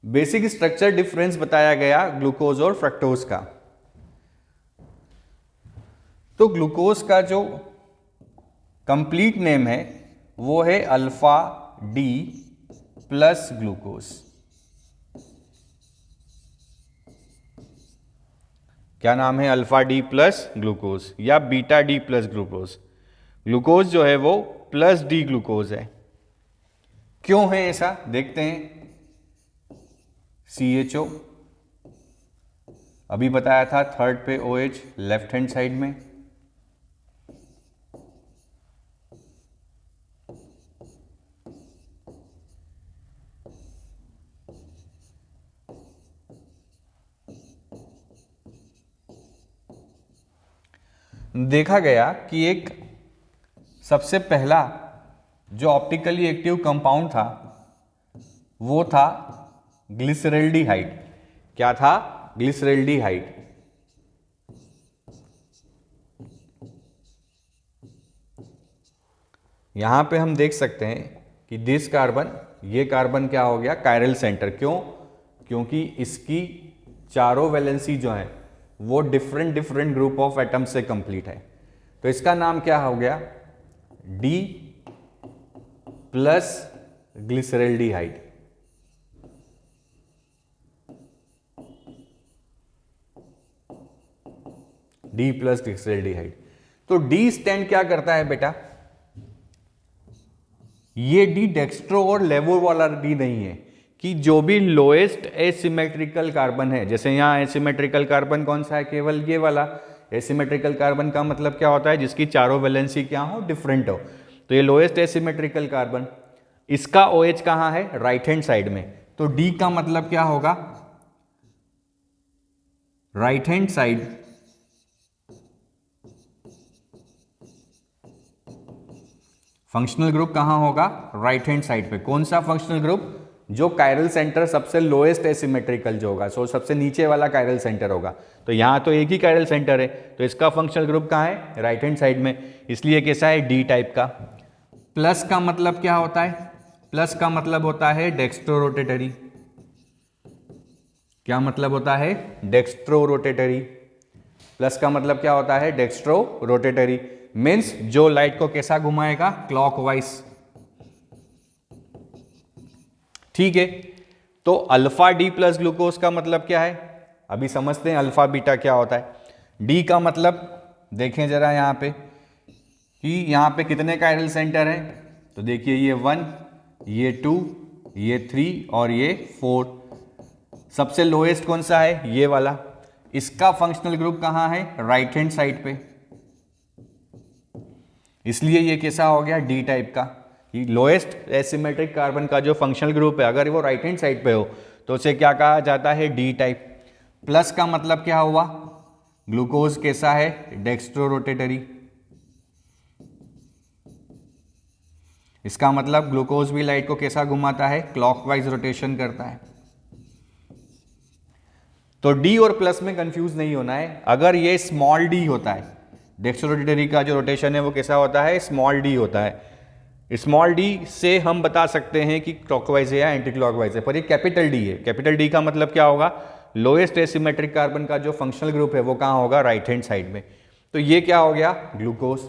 बेसिक स्ट्रक्चर डिफरेंस बताया गया ग्लूकोज और फ्रक्टोज का। तो ग्लूकोज का जो कंप्लीट नेम है वो है अल्फा डी प्लस ग्लूकोज। क्या नाम है? अल्फा डी प्लस ग्लूकोज या beta D plus glucose. Glucose जो है वो प्लस डी ग्लूकोज है। क्यों है ऐसा देखते हैं। CHO अभी बताया था, थर्ड पे OH लेफ्ट हैंड साइड में। देखा गया कि एक सबसे पहला जो ऑप्टिकली एक्टिव कंपाउंड था वो था ग्लिसरल्डिहाइड। क्या था? ग्लिसरल्डिहाइड। यहां पे हम देख सकते हैं कि दिस कार्बन, ये कार्बन क्या हो गया? Chiral centre. क्यों? क्योंकि इसकी चारों वैलेंसी जो है वो different different group of atom से कंप्लीट है। तो इसका नाम क्या हो गया? D plus glyceraldehyde. D plus glyceraldehyde. तो डी स्टैंड क्या करता है बेटा? ये डी डेक्स्ट्रो और लेवो वाला डी नहीं है, कि जो भी लोएस्ट एसिमेट्रिकल कार्बन है, जैसे यहां एसिमेट्रिकल कार्बन कौन सा है? केवल ये वाला। एसिमेट्रिकल कार्बन का मतलब क्या होता है? जिसकी चारों वैलेंसी क्या हो? डिफरेंट हो। तो ये लोएस्ट एसिमेट्रिकल कार्बन, इसका OH कहां है? राइट हैंड साइड में। तो डी का मतलब क्या होगा? Right hand side. Functional group कहां होगा? राइट हैंड साइड पे। कौन सा फंक्शनल ग्रुप? जो कायरल सेंटर सबसे लोएस्ट एसिमेट्रिकल जो होगा, सो सबसे नीचे वाला कायरल सेंटर होगा। तो यहां तो एक ही कायरल सेंटर है, तो इसका फंक्शनल ग्रुप कहां है? राइट हैंड साइड में। इसलिए कैसा है? डी टाइप का। प्लस का मतलब क्या होता है? प्लस का मतलब होता है डेक्स्ट्रो रोटेटरी। क्या मतलब होता है? Dextro rotatory. प्लस का मतलब क्या होता है? Dextro rotatory. मीन्स जो लाइट को कैसा घुमाएगा? क्लॉकवाइज। ठीक है। तो अल्फा डी प्लस ग्लूकोज का मतलब क्या है? अभी समझते हैं अल्फा बीटा क्या होता है। डी का मतलब देखें जरा यहां पे कि यहां पे कितने कायरल सेंटर हैं। तो देखिए ये 1, ये 2, ये 3 और ये 4। सबसे लोएस्ट कौन सा है? ये वाला। इसका फंक्शनल ग्रुप कहां है? राइट हैंड साइड पे। इसलिए ये कैसा हो गया? डी टाइप का। लोएस्ट एसिमेट्रिक कार्बन का जो फंक्शनल ग्रुप है अगर वो राइट हैंड साइड पे हो तो उसे क्या कहा जाता है? D type. प्लस का मतलब क्या हुआ? ग्लूकोज कैसा है? Dextro rotatory. इसका मतलब ग्लूकोज भी लाइट को कैसा घुमाता है? क्लॉकवाइज रोटेशन करता है। तो डी और प्लस में कंफ्यूज नहीं होना है। अगर ये स्मॉल डी होता है, डेक्स्ट्रो रोटेटरी का जो रोटेशन है वो कैसा होता है? स्मॉल डी होता है। स्मॉल डी से हम बता सकते हैं कि क्लॉकवाइज है या एंटी क्लॉकवाइज है, पर ये कैपिटल डी है। कैपिटल डी का मतलब क्या होगा? लोएस्ट एसिमेट्रिक कार्बन का जो फंक्शनल ग्रुप है वो कहां होगा? राइट हैंड साइड में। तो ये क्या हो गया? ग्लूकोज।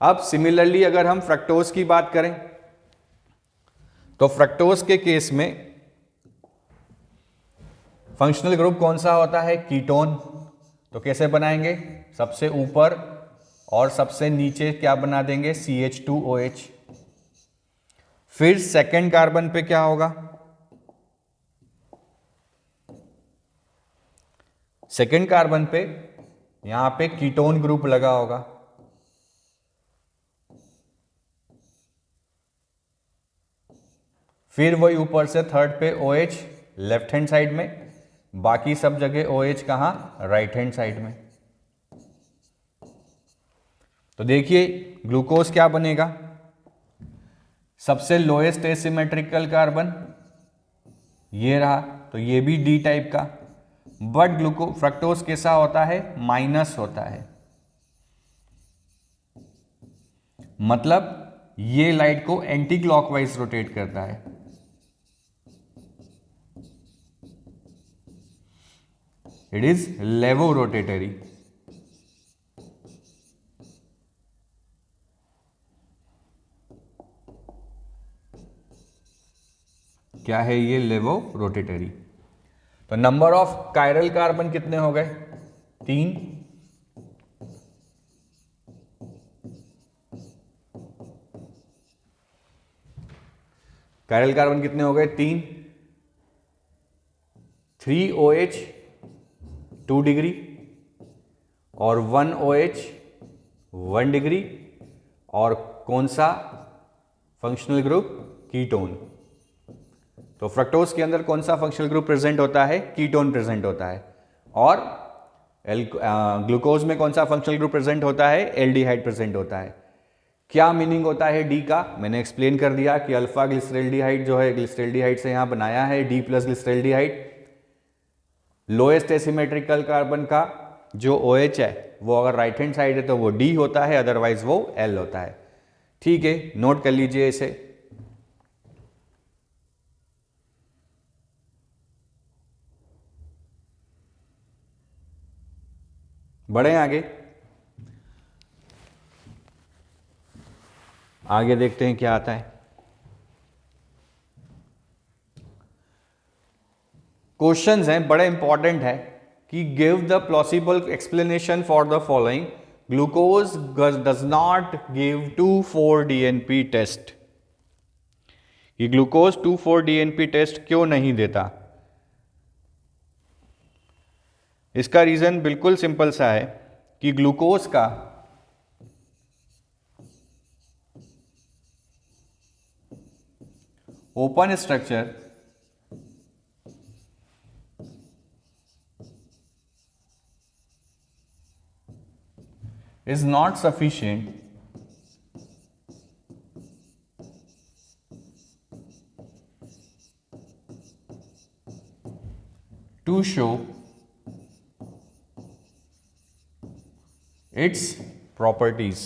अब सिमिलरली अगर हम फ्रक्टोज की बात करें तो फ्रक्टोज के केस में फंक्शनल ग्रुप कौन सा होता है? कीटोन। तो कैसे बनाएंगे? सबसे ऊपर और सबसे नीचे क्या बना देंगे? CH2OH। फिर सेकेंड कार्बन पे क्या होगा? सेकेंड कार्बन पे यहां पे कीटोन ग्रुप लगा होगा। फिर वही ऊपर से थर्ड पे OH लेफ्ट हैंड साइड में, बाकी सब जगह OH कहां? राइट हैंड साइड में। तो देखिए ग्लूकोज क्या बनेगा? सबसे लोएस्ट एसिमेट्रिकल कार्बन ये रहा, तो ये भी डी टाइप का। बट फ्रक्टोज कैसा होता है? माइनस होता है। मतलब ये लाइट को एंटी क्लॉकवाइज रोटेट करता है। इट इज लेवो रोटेटरी। क्या है ये? लेवोरोटेटरी। तो नंबर ऑफ कायरल कार्बन कितने हो गए? 3। कायरल कार्बन कितने हो गए? 3। 3 OH 2 डिग्री और 1 OH 1 डिग्री। और कौन सा फंक्शनल ग्रुप? कीटोन। तो फ्रक्टोज के अंदर कौन सा फंक्शनल ग्रुप प्रेजेंट होता है? कीटोन प्रेजेंट होता है। और ग्लूकोज में कौन सा फंक्शनल ग्रुप प्रेजेंट होता है? एल्डिहाइड प्रेजेंट होता है। क्या मीनिंग होता है डी का? मैंने एक्सप्लेन कर दिया कि अल्फा ग्लिसरल्डिहाइड जो है ग्लिसरल्डिहाइड से यहां बनाया है D plus glyceraldehyde. Lowest asymmetrical carbon का जो OH है वो अगर राइट हैंड साइड है तो वो डी होता है, अदरवाइज वो एल होता है। ठीक है, नोट कर लीजिए इसे। बढ़े आगे। आगे देखते हैं क्या आता है। क्वेश्चंस हैं, बड़े इंपॉर्टेंट है कि give the plausible explanation for the following. Glucose does not give 2,4-DNP test. ये ग्लूकोज 2,4-DNP टेस्ट क्यों नहीं देता? इसका रीजन बिल्कुल सिंपल सा है कि ग्लूकोज का open structure is not sufficient to show its properties.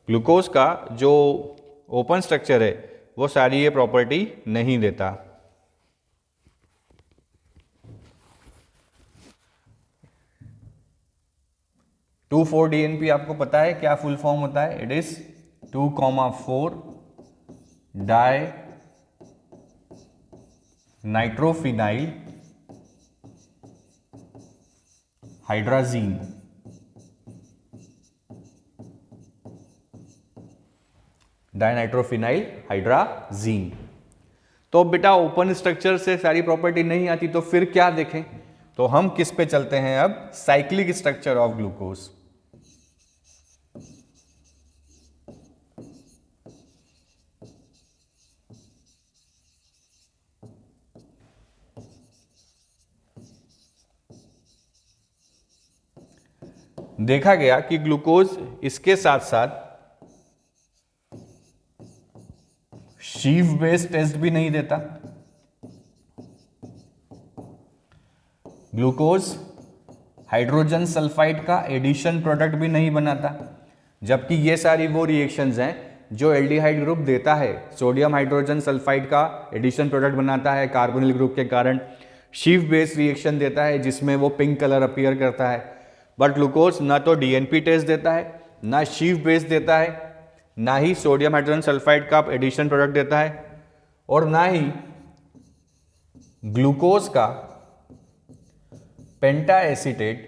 Glucose का जो ओपन स्ट्रक्चर है वो सारी ये प्रॉपर्टी नहीं देता। टू 4-DNP आपको पता है क्या फुल फॉर्म होता है? It is 2,4 di nitrophenyl hydrazine. Dinitrophenyl hydrazine. तो बेटा ओपन स्ट्रक्चर से सारी प्रॉपर्टी नहीं आती तो फिर क्या देखें? तो हम किस पे चलते हैं अब? Cyclic structure of glucose. देखा गया कि ग्लूकोज इसके साथ साथ शीव बेस्ड टेस्ट भी नहीं देता। ग्लूकोज हाइड्रोजन सल्फाइड का एडिशन प्रोडक्ट भी नहीं बनाता, जबकि ये सारी वो रिएक्शंस हैं जो एल्डिहाइड ग्रुप देता है। सोडियम हाइड्रोजन सल्फाइड का एडिशन प्रोडक्ट बनाता है कार्बोनिल ग्रुप के कारण, शीव बेस्ड रिएक्शन देता है जिसमें वो पिंक कलर अपीयर करता है। बट ग्लूकोज ना तो DNP टेस्ट देता है, ना शीव बेस्ड देता है, ना ही सोडियम हाइड्रोजन सल्फाइड का एडिशन प्रोडक्ट देता है, और ना ही ग्लूकोज का पेंटा एसीटेट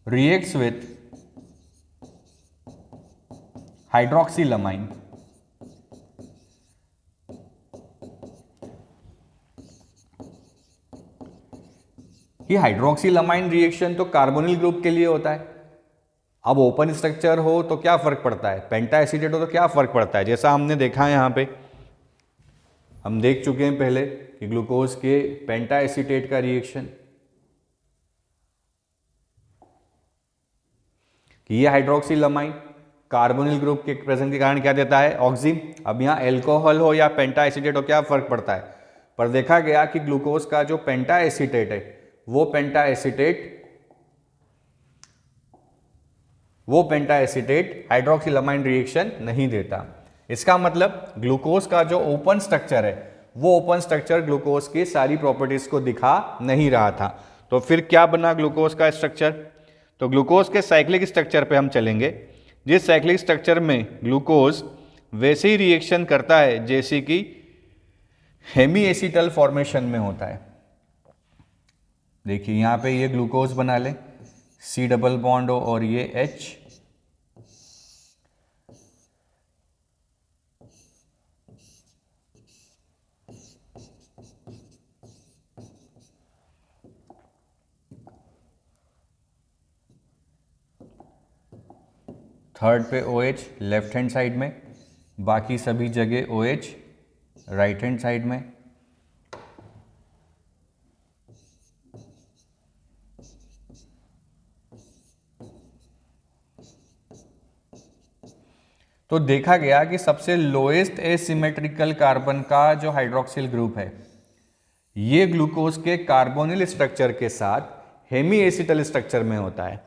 reacts with hydroxylamine ये हाइड्रोक्सीलामाइन रिएक्शन तो कार्बोनिल ग्रुप के लिए होता है। अब ओपन स्ट्रक्चर हो तो क्या फर्क पड़ता है, पेंटा एसीटेट हो तो क्या फर्क पड़ता है? जैसा हमने देखा है यहां पे, हम देख चुके हैं पहले कि ग्लूकोज के पेंटा एसीटेट का रिएक्शन कि ये हाइड्रोक्सीलामाइन कार्बोनिल ग्रुप के प्रेजेंस के कारण क्या देता है? ऑक्सीन। अब यहाँ एल्कोहल हो या पेंटा एसीटेट हो क्या फर्क पड़ता है? पर देखा गया कि ग्लूकोज का जो पेंटा एसीटेट है वो पेंटा एसीटेट हाइड्रोक्सीलामाइन रिएक्शन नहीं देता। इसका मतलब ग्लूकोज का जो ओपन स्ट्रक्चर है वो ओपन स्ट्रक्चर ग्लूकोज की सारी प्रॉपर्टीज को दिखा नहीं रहा था। तो फिर क्या बना ग्लूकोज का स्ट्रक्चर? तो ग्लूकोज के साइक्लिक स्ट्रक्चर पे हम चलेंगे, जिस साइक्लिक स्ट्रक्चर में ग्लूकोज वैसे ही रिएक्शन करता है जैसे कि हेमी एसिटल फॉर्मेशन में होता है। देखिए यहां पे ये ग्लूकोज बना ले, C डबल बॉन्ड हो और ये H, थर्ड पे OH लेफ्ट हैंड साइड में, बाकी सभी जगह OH राइट हैंड साइड में। तो देखा गया कि सबसे लोएस्ट एसिमेट्रिकल कार्बन का जो हाइड्रोक्सिल ग्रुप है, ये ग्लूकोज के कार्बोनिल स्ट्रक्चर के साथ हेमी एसिटल स्ट्रक्चर में होता है।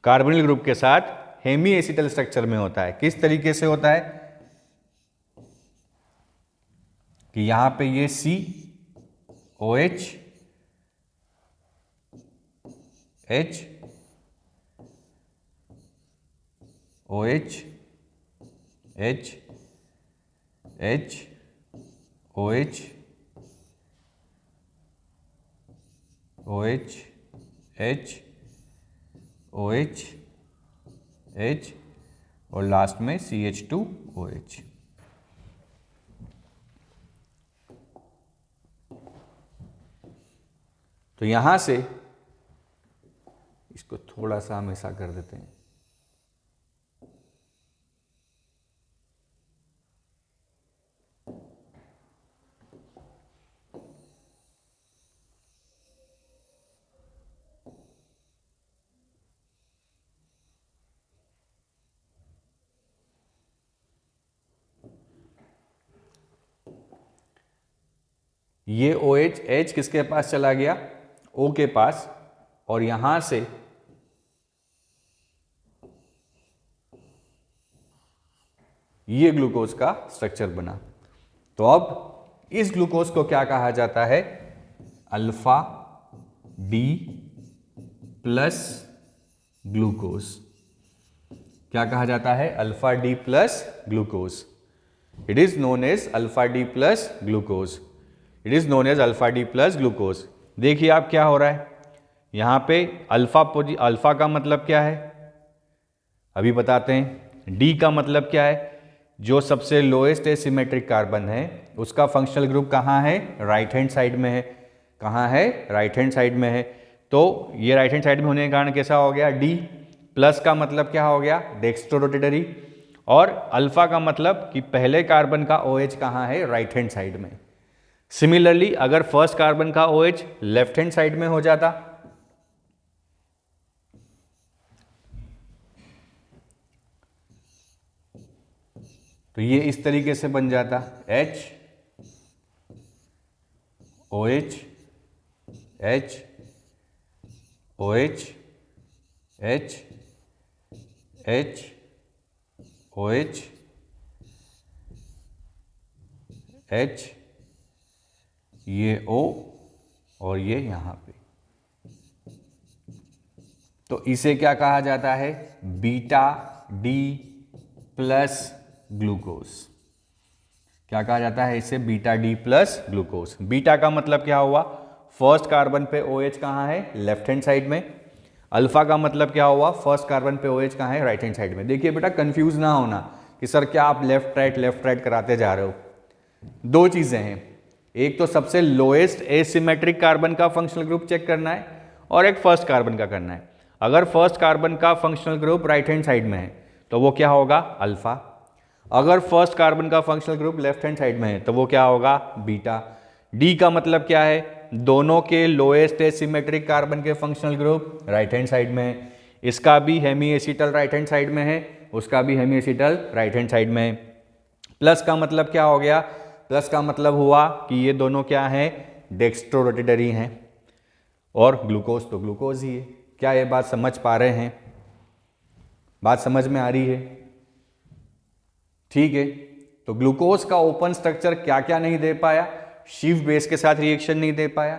कार्बोनिल ग्रुप के साथ हेमी एसिटल स्ट्रक्चर में होता है। किस तरीके से होता है कि यहां पे ये C OH H OH H H OH OH H OH H और लास्ट में CH2OH। तो यहां से इसको थोड़ा सा हम ऐसा कर देते हैं। ये OH H किसके पास चला गया? O के पास, और यहां से ये ग्लूकोज का स्ट्रक्चर बना। तो अब इस ग्लूकोज को क्या कहा जाता है? Alpha D plus glucose. क्या कहा जाता है? Alpha D plus glucose. It is known as alpha D plus glucose. It is known as alpha D plus glucose. देखिए आप क्या हो रहा है यहां पे, अल्फा का मतलब क्या है अभी बताते हैं। डी का मतलब क्या है? जो सबसे लोएस्ट एसिमेट्रिक कार्बन है उसका फंक्शनल ग्रुप कहाँ है? राइट हैंड साइड में है। कहाँ है? राइट हैंड साइड में है। तो ये राइट हैंड साइड में होने के कारण कैसा हो गया? डी। प्लस का मतलब क्या हो गया? Dextro rotatory. और अल्फा का मतलब कि पहले कार्बन का OH कहाँ है? राइट हैंड साइड में। सिमिलरली अगर फर्स्ट कार्बन का OH लेफ्ट हैंड साइड में हो जाता तो ये इस तरीके से बन जाता H OH H OH H H OH H, ये O और ये यहां पे। तो इसे क्या कहा जाता है? Beta D plus glucose. क्या कहा जाता है इसे? Beta D plus glucose. Beta का मतलब क्या हुआ? फर्स्ट कार्बन पे OH कहाँ है? लेफ्ट हैंड साइड में। अल्फा का मतलब क्या हुआ? फर्स्ट कार्बन पे OH कहाँ है? राइट हैंड साइड में। देखिए बेटा कंफ्यूज ना होना कि सर क्या आप लेफ्ट राइट कराते जा रहे हो। दो चीजें हैं, एक तो सबसे लोएस्ट एसिमेट्रिक कार्बन का फंक्शनल ग्रुप चेक करना है और एक फर्स्ट कार्बन का करना है। अगर फर्स्ट कार्बन का functional group right hand side में है तो वो क्या होगा? अल्फा। अगर फर्स्ट कार्बन का functional group left hand side में है तो वो क्या होगा? बीटा। डी का मतलब क्या है? दोनों के लोएस्ट एसिमेट्रिक कार्बन के functional group right hand side में है। इसका भी hemi acetal right hand side में है, उसका भी hemi acetal right hand side में है। प्लस का मतलब क्या हो गया? प्लस का मतलब हुआ कि ये दोनों क्या हैं? डेक्स्ट्रो रोटेटरी हैं। और ग्लूकोज तो ग्लूकोज ही है। क्या ये बात समझ पा रहे हैं? बात समझ में आ रही है? ठीक है। तो ग्लूकोज का ओपन स्ट्रक्चर क्या क्या नहीं दे पाया, शीफ बेस के साथ रिएक्शन नहीं दे पाया,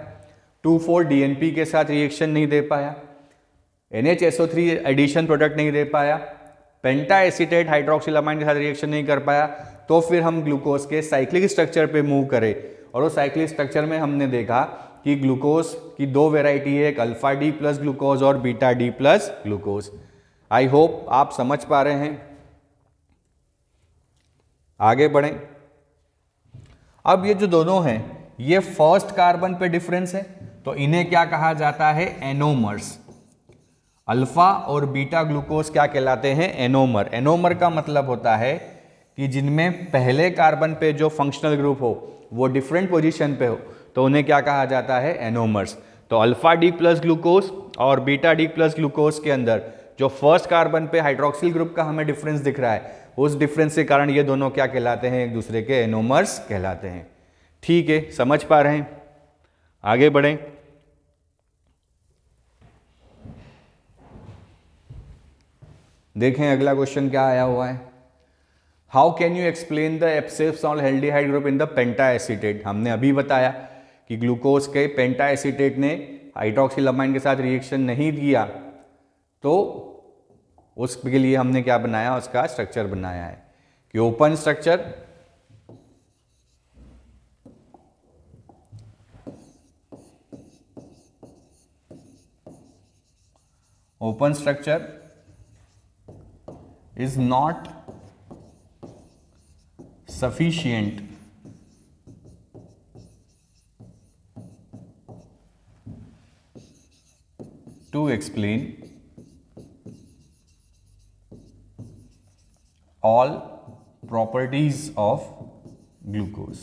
2,4-DNP के साथ रिएक्शन नहीं दे पाया, NHSO3 एडिशन प्रोडक्ट नहीं दे पाया, पेंटा एसीटेट हाइड्रोक्सिलामाइन के साथ रिएक्शन नहीं कर पाया, तो फिर हम ग्लूकोज के साइक्लिक स्ट्रक्चर पे मूव करें। और वो साइक्लिक स्ट्रक्चर में हमने देखा कि ग्लूकोज की दो वेराइटी है, एक अल्फा डी प्लस ग्लूकोज और बीटा डी प्लस ग्लूकोज। आई होप आप समझ पा रहे हैं। आगे बढ़ें। अब ये जो दोनों हैं, ये फर्स्ट कार्बन पे डिफरेंस है, तो इन्हें क्या कहा जाता है, एनोमर्स। अल्फा और बीटा ग्लूकोज क्या कहलाते हैं, एनोमर। एनोमर का मतलब होता है कि जिनमें पहले कार्बन पे जो फंक्शनल ग्रुप हो वो डिफरेंट पोजीशन पे हो, तो उन्हें क्या कहा जाता है, एनोमर्स। तो अल्फा डी प्लस ग्लूकोज और बीटा डी प्लस ग्लूकोज के अंदर जो फर्स्ट कार्बन पे हाइड्रोक्सिल ग्रुप का हमें डिफरेंस दिख रहा है, उस डिफरेंस के कारण ये दोनों क्या कहलाते हैं, एक दूसरे के एनोमर्स कहलाते हैं। ठीक है, समझ पा रहे हैं। आगे बढ़ें। देखें अगला क्वेश्चन क्या आया हुआ है। How can you explain the absence of aldehyde group in the penta acetate. हमने अभी बताया कि ग्लूकोज के पेंटा एसीटेट ने हाइड्रोक्सिलामाइन के साथ रिएक्शन नहीं किया, तो उसके लिए हमने क्या बनाया, उसका स्ट्रक्चर बनाया है कि open structure, open structure is not sufficient to explain all properties of glucose।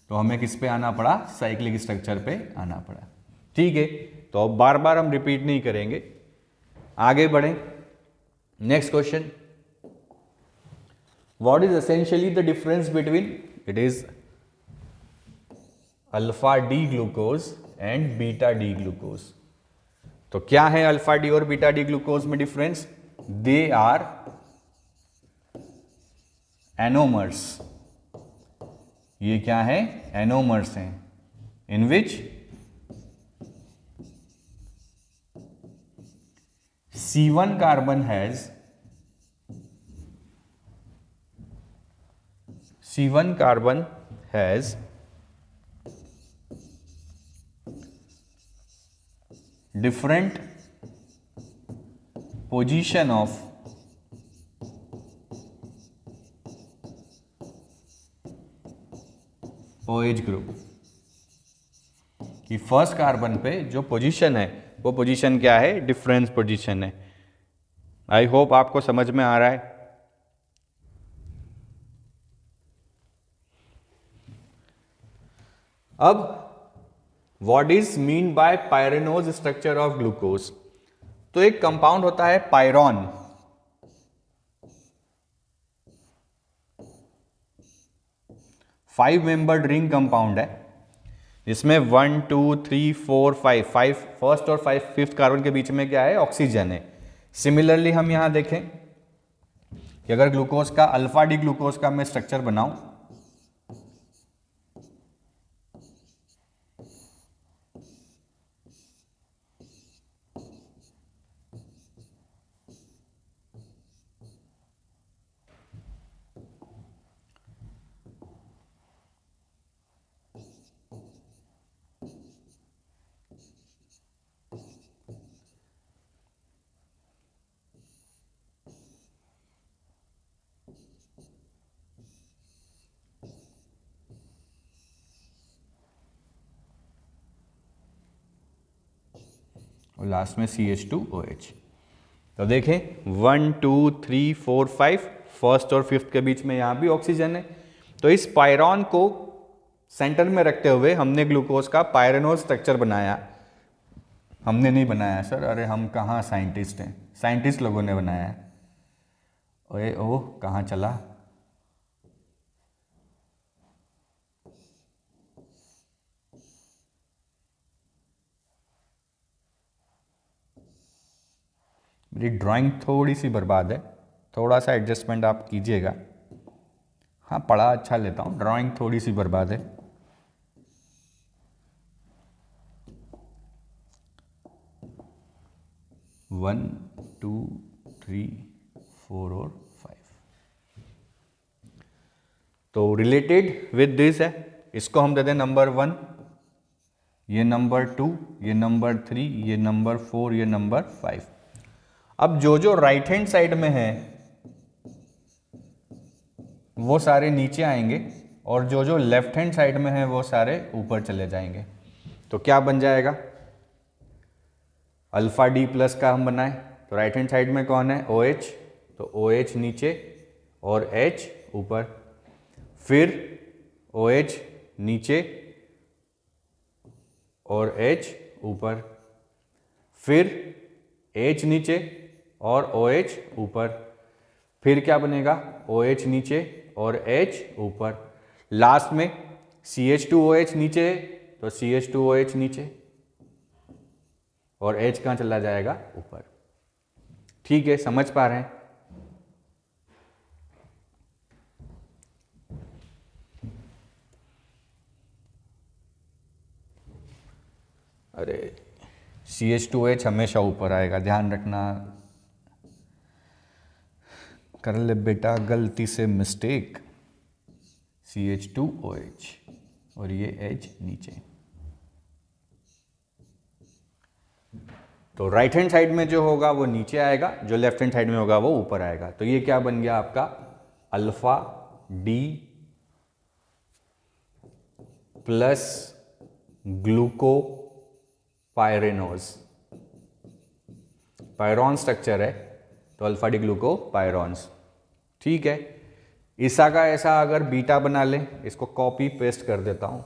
तो हमें किस पे आना पड़ा, साइक्लिक स्ट्रक्चर पे आना पड़ा। ठीक है, तो अब बार बार हम रिपीट नहीं करेंगे, आगे बढ़ें। Next question, what is essentially the difference between, it is alpha D glucose and beta D glucose. तो क्या है अल्फा डी और बीटा डी ग्लूकोज में डिफरेंस, दे आर एनोमर्स। ये क्या है, एनोमर्स हैं, इन विच C1 carbon has different position of OH group. कि फर्स्ट कार्बन पे जो पोजीशन है वो पोजीशन क्या है, डिफरेंस पोजीशन है। आई होप आपको समझ में आ रहा है। अब what is mean by pyranose structure of glucose. तो एक कंपाउंड होता है पायरॉन, फाइव मेंबर्ड रिंग कंपाउंड है, इसमें 1 2 3 4 5 फर्स्ट और 5th कार्बन के बीच में क्या है, ऑक्सीजन है। सिमिलरली हम यहां देखें कि अगर ग्लूकोज का अल्फा डी ग्लूकोज का मैं स्ट्रक्चर बनाऊं, और लास्ट में CH2OH। तो देखें 1 2 3 4 5 फर्स्ट और 5th के बीच में यहां भी ऑक्सीजन है। तो इस पायरॉन को सेंटर में रखते हुए हमने ग्लूकोज का पायरेनोज स्ट्रक्चर बनाया। हमने नहीं बनाया सर, अरे हम कहाँ साइंटिस्ट हैं, साइंटिस्ट लोगों ने बनाया है। ओए ओह, कहाँ चला, मेरी ड्राइंग थोड़ी सी बर्बाद है, थोड़ा सा एडजस्टमेंट आप कीजिएगा। हाँ पढ़ा अच्छा लेता हूँ, ड्राइंग थोड़ी सी बर्बाद है। वन, टू, थ्री, फोर और 5। तो रिलेटेड विद दिस है, इसको हम देते हैं नंबर 1, ये नंबर 2, ये नंबर 3, ये नंबर 4, ये नंबर 5। अब जो जो राइट हैंड साइड में है वो सारे नीचे आएंगे और जो जो लेफ्ट हैंड साइड में है वो सारे ऊपर चले जाएंगे। तो क्या बन जाएगा, अल्फा डी प्लस का हम बनाएं तो राइट हैंड साइड में कौन है, OH, तो OH नीचे और H ऊपर, फिर OH नीचे और H ऊपर, फिर H नीचे और OH ऊपर, फिर क्या बनेगा, OH नीचे और H ऊपर, लास्ट में CH2OH नीचे है तो CH2OH नीचे और H कहाँ चला जाएगा, ऊपर। ठीक है, समझ पा रहे हैं? अरे CH2OH हमेशा ऊपर आएगा, ध्यान रखना। कर ले बेटा गलती से मिस्टेक, CH2OH और ये H नीचे। तो राइट हैंड साइड में जो होगा वो नीचे आएगा, जो लेफ्ट हैंड साइड में होगा वो ऊपर आएगा। तो ये क्या बन गया आपका, alpha D plus glucopyranose, pyran structure है तो अल्फा डी ग्लूकोपायरॉन्स। ठीक है, ईसा का ऐसा अगर बीटा बना ले, इसको कॉपी पेस्ट कर देता हूं,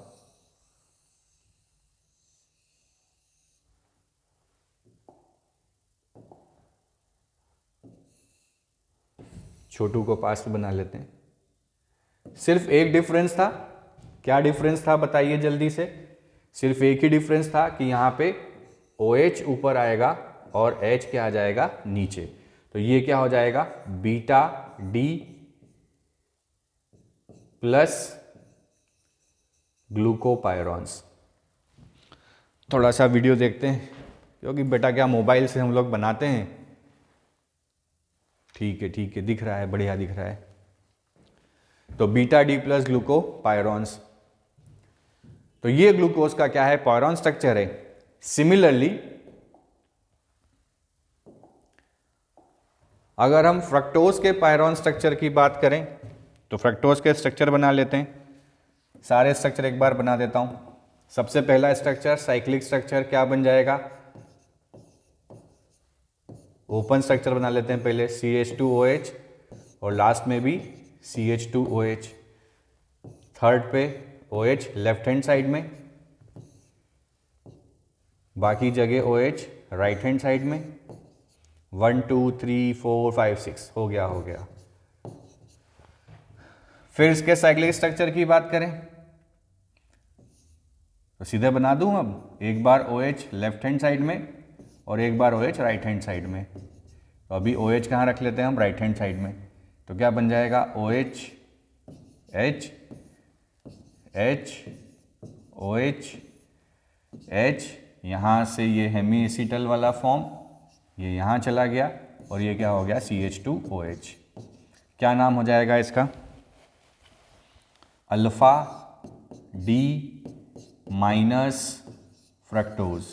छोटू को पास बना लेते हैं। सिर्फ एक डिफरेंस था, क्या डिफरेंस था बताइए जल्दी से, सिर्फ एक ही डिफरेंस था कि यहां पे OH ऊपर आएगा और H क्या आ जाएगा, नीचे। तो ये क्या हो जाएगा, बीटा डी प्लस ग्लूकोपायरॉन्स। थोड़ा सा वीडियो देखते हैं, क्योंकि बेटा क्या मोबाइल से हम लोग बनाते हैं। ठीक है ठीक है, दिख रहा है, बढ़िया दिख रहा है। तो बीटा डी प्लस ग्लूकोपायरॉन्स, तो ये ग्लूकोज का क्या है, पायरॉन स्ट्रक्चर है। सिमिलरली अगर हम फ्रक्टोज के पायरॉन स्ट्रक्चर की बात करें तो फ्रक्टोज के स्ट्रक्चर बना लेते हैं, सारे स्ट्रक्चर एक बार बना देता हूं। सबसे पहला स्ट्रक्चर साइक्लिक स्ट्रक्चर क्या बन जाएगा, ओपन स्ट्रक्चर बना लेते हैं पहले, CH2OH और लास्ट में भी CH2OH, थर्ड पे OH लेफ्ट हैंड साइड में, बाकी जगह OH राइट हैंड साइड में। 1 2 3 4 5 6 हो गया। फिर इसके साइक्लिक स्ट्रक्चर की बात करें तो सीधे बना दूं, अब एक बार OH लेफ्ट हैंड साइड में और एक बार OH राइट हैंड साइड में। तो अभी OH कहाँ रख लेते हैं हम, राइट हैंड साइड में। तो क्या बन जाएगा, OH H H OH H, यहाँ से ये हेमी एसिटल वाला फॉर्म ये यहाँ चला गया और ये क्या हो गया, CH2OH। क्या नाम हो जाएगा इसका, अल्फा डी माइनस फ्रक्टोज।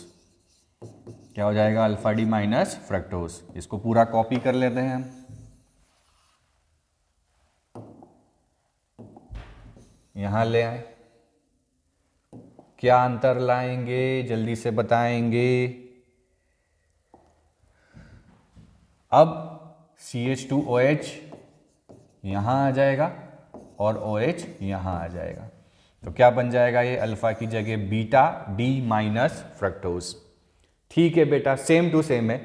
क्या हो जाएगा, अल्फा डी माइनस फ्रक्टोज। इसको पूरा कॉपी कर लेते हैं हम, यहां ले आए। क्या अंतर लाएंगे जल्दी से बताएंगे। अब CH2OH यहां आ जाएगा और OH यहां आ जाएगा। तो क्या बन जाएगा, ये अल्फा की जगह बीटा डी माइनस फ्रक्टोज। ठीक है बेटा, सेम टू सेम है।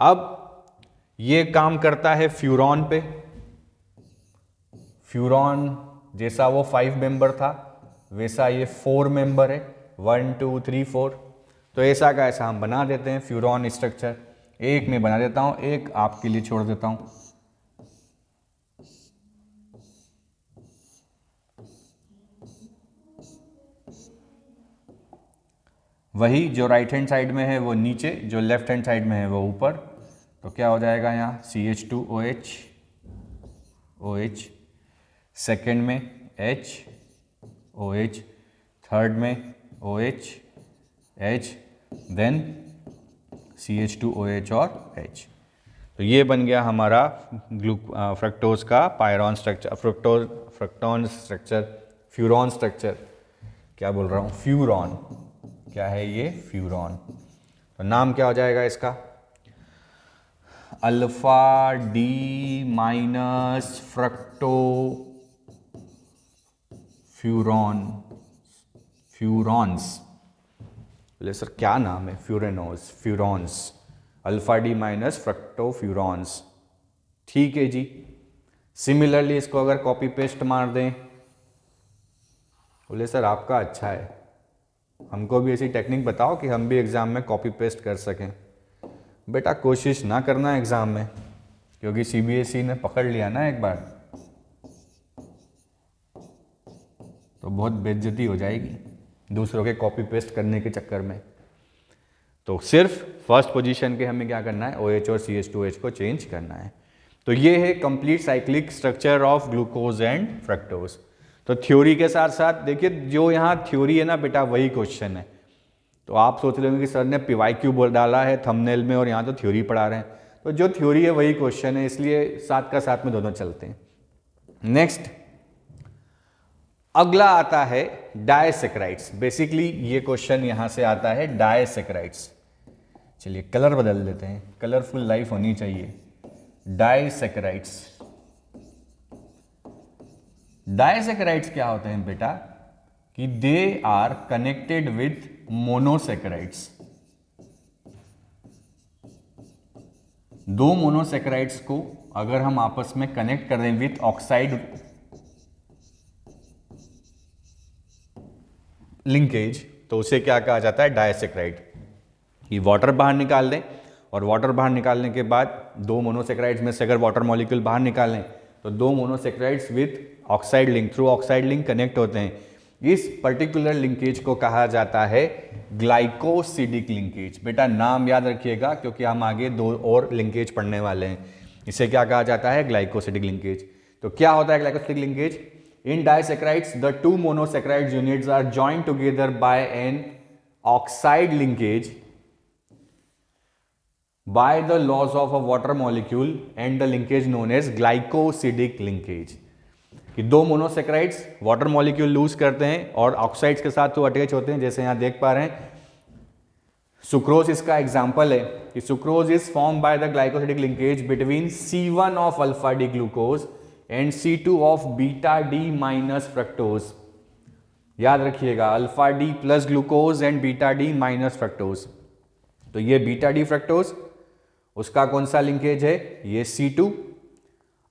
अब ये काम करता है फ्यूरॉन पे। फ्यूरॉन जैसा वो 5 मेंबर था वैसा ये 4 मेंबर है, 1 2 3 4। तो ऐसा का ऐसा हम बना देते हैं फ्यूरॉन स्ट्रक्चर। एक में बना देता हूं, एक आपके लिए छोड़ देता हूं। वही जो राइट हैंड साइड में है वो नीचे, जो लेफ्ट हैंड साइड में है वो ऊपर। तो क्या हो जाएगा यहाँ CH2OH, OH, सेकेंड में H, OH, थर्ड में OH, H, देन CH2OH और H। तो ये बन गया हमारा फ्रक्टोज का पायरॉन स्ट्रक्चर, फ्रक्टोन स्ट्रक्चर, फ्यूरॉन स्ट्रक्चर, क्या बोल रहा हूँ, फ्यूरॉन। क्या है ये, फ्यूरॉन। तो नाम क्या हो जाएगा इसका, alpha D minus fructo furan, furans. बोले सर क्या नाम है, furanose, furans, alpha D minus fructo furans. ठीक है जी। सिमिलरली इसको अगर कॉपी पेस्ट मार दें, बोले सर आपका अच्छा है, हमको भी ऐसी टेक्निक बताओ कि हम भी एग्ज़ाम में कॉपी पेस्ट कर सकें। बेटा कोशिश ना करना एग्ज़ाम में, क्योंकि CBSE ने पकड़ लिया ना एक बार तो बहुत बेइज्जती हो जाएगी दूसरों के कॉपी पेस्ट करने के चक्कर में। तो सिर्फ फर्स्ट पोजीशन के हमें क्या करना है, OH और CH2OH को चेंज करना है। तो ये है complete cyclic structure of glucose and fructose. तो थ्योरी के साथ साथ देखिए, जो यहाँ थ्योरी है ना बेटा वही क्वेश्चन है। तो आप सोच रहे होंगे कि सर ने PYQ बोल डाला है थंबनेल में और यहाँ तो थ्योरी पढ़ा रहे हैं। तो जो थ्योरी है वही क्वेश्चन है, इसलिए साथ का साथ में दोनों चलते हैं। नेक्स्ट अगला आता है डायसेक्राइड्स। बेसिकली ये क्वेश्चन यहां से आता है डायसेक्राइड्स। चलिए कलर बदल देते हैं, कलरफुल लाइफ होनी चाहिए। डायसेक्राइड्स, डायसेक्राइड्स क्या होते हैं बेटा, कि they are connected with monosaccharides. दो मोनोसेक्राइड्स को अगर हम आपस में कनेक्ट कर दें विथ ऑक्साइड लिंकेज, तो उसे क्या कहा जाता है, डायसेक्राइड। ये वाटर बाहर निकाल दें और वाटर बाहर निकालने के बाद दो मोनोसेक्राइड्स में से अगर वाटर मॉलिक्यूल बाहर निकालें तो दो monosaccharides with oxide link, through oxide link connect होते हैं। इस पर्टिकुलर लिंकेज को कहा जाता है ग्लाइकोसिडिक लिंकेज। बेटा नाम याद रखिएगा क्योंकि हम आगे दो और लिंकेज पढ़ने वाले हैं। इसे क्या कहा जाता है, ग्लाइकोसिडिक लिंकेज। तो क्या होता है glycosidic linkage? In disaccharides, the two monosaccharide units are joined together by an oxide linkage by the loss of a water molecule and the linkage known as glycosidic linkage। कि दो monosaccharides water molecule loose करते हैं और oxides के साथ तो attach होते हैं, जैसे यहां देख पा रहे हैं। सुक्रोज इसका एग्जाम्पल है कि sucrose is form by the glycosidic linkage between C1 of alpha D glucose and C2 of beta D minus fructose. याद रखिएगा, alpha D plus glucose and beta D minus fructose. तो ये beta D fructose, उसका कौन सा linkage है, ये C2।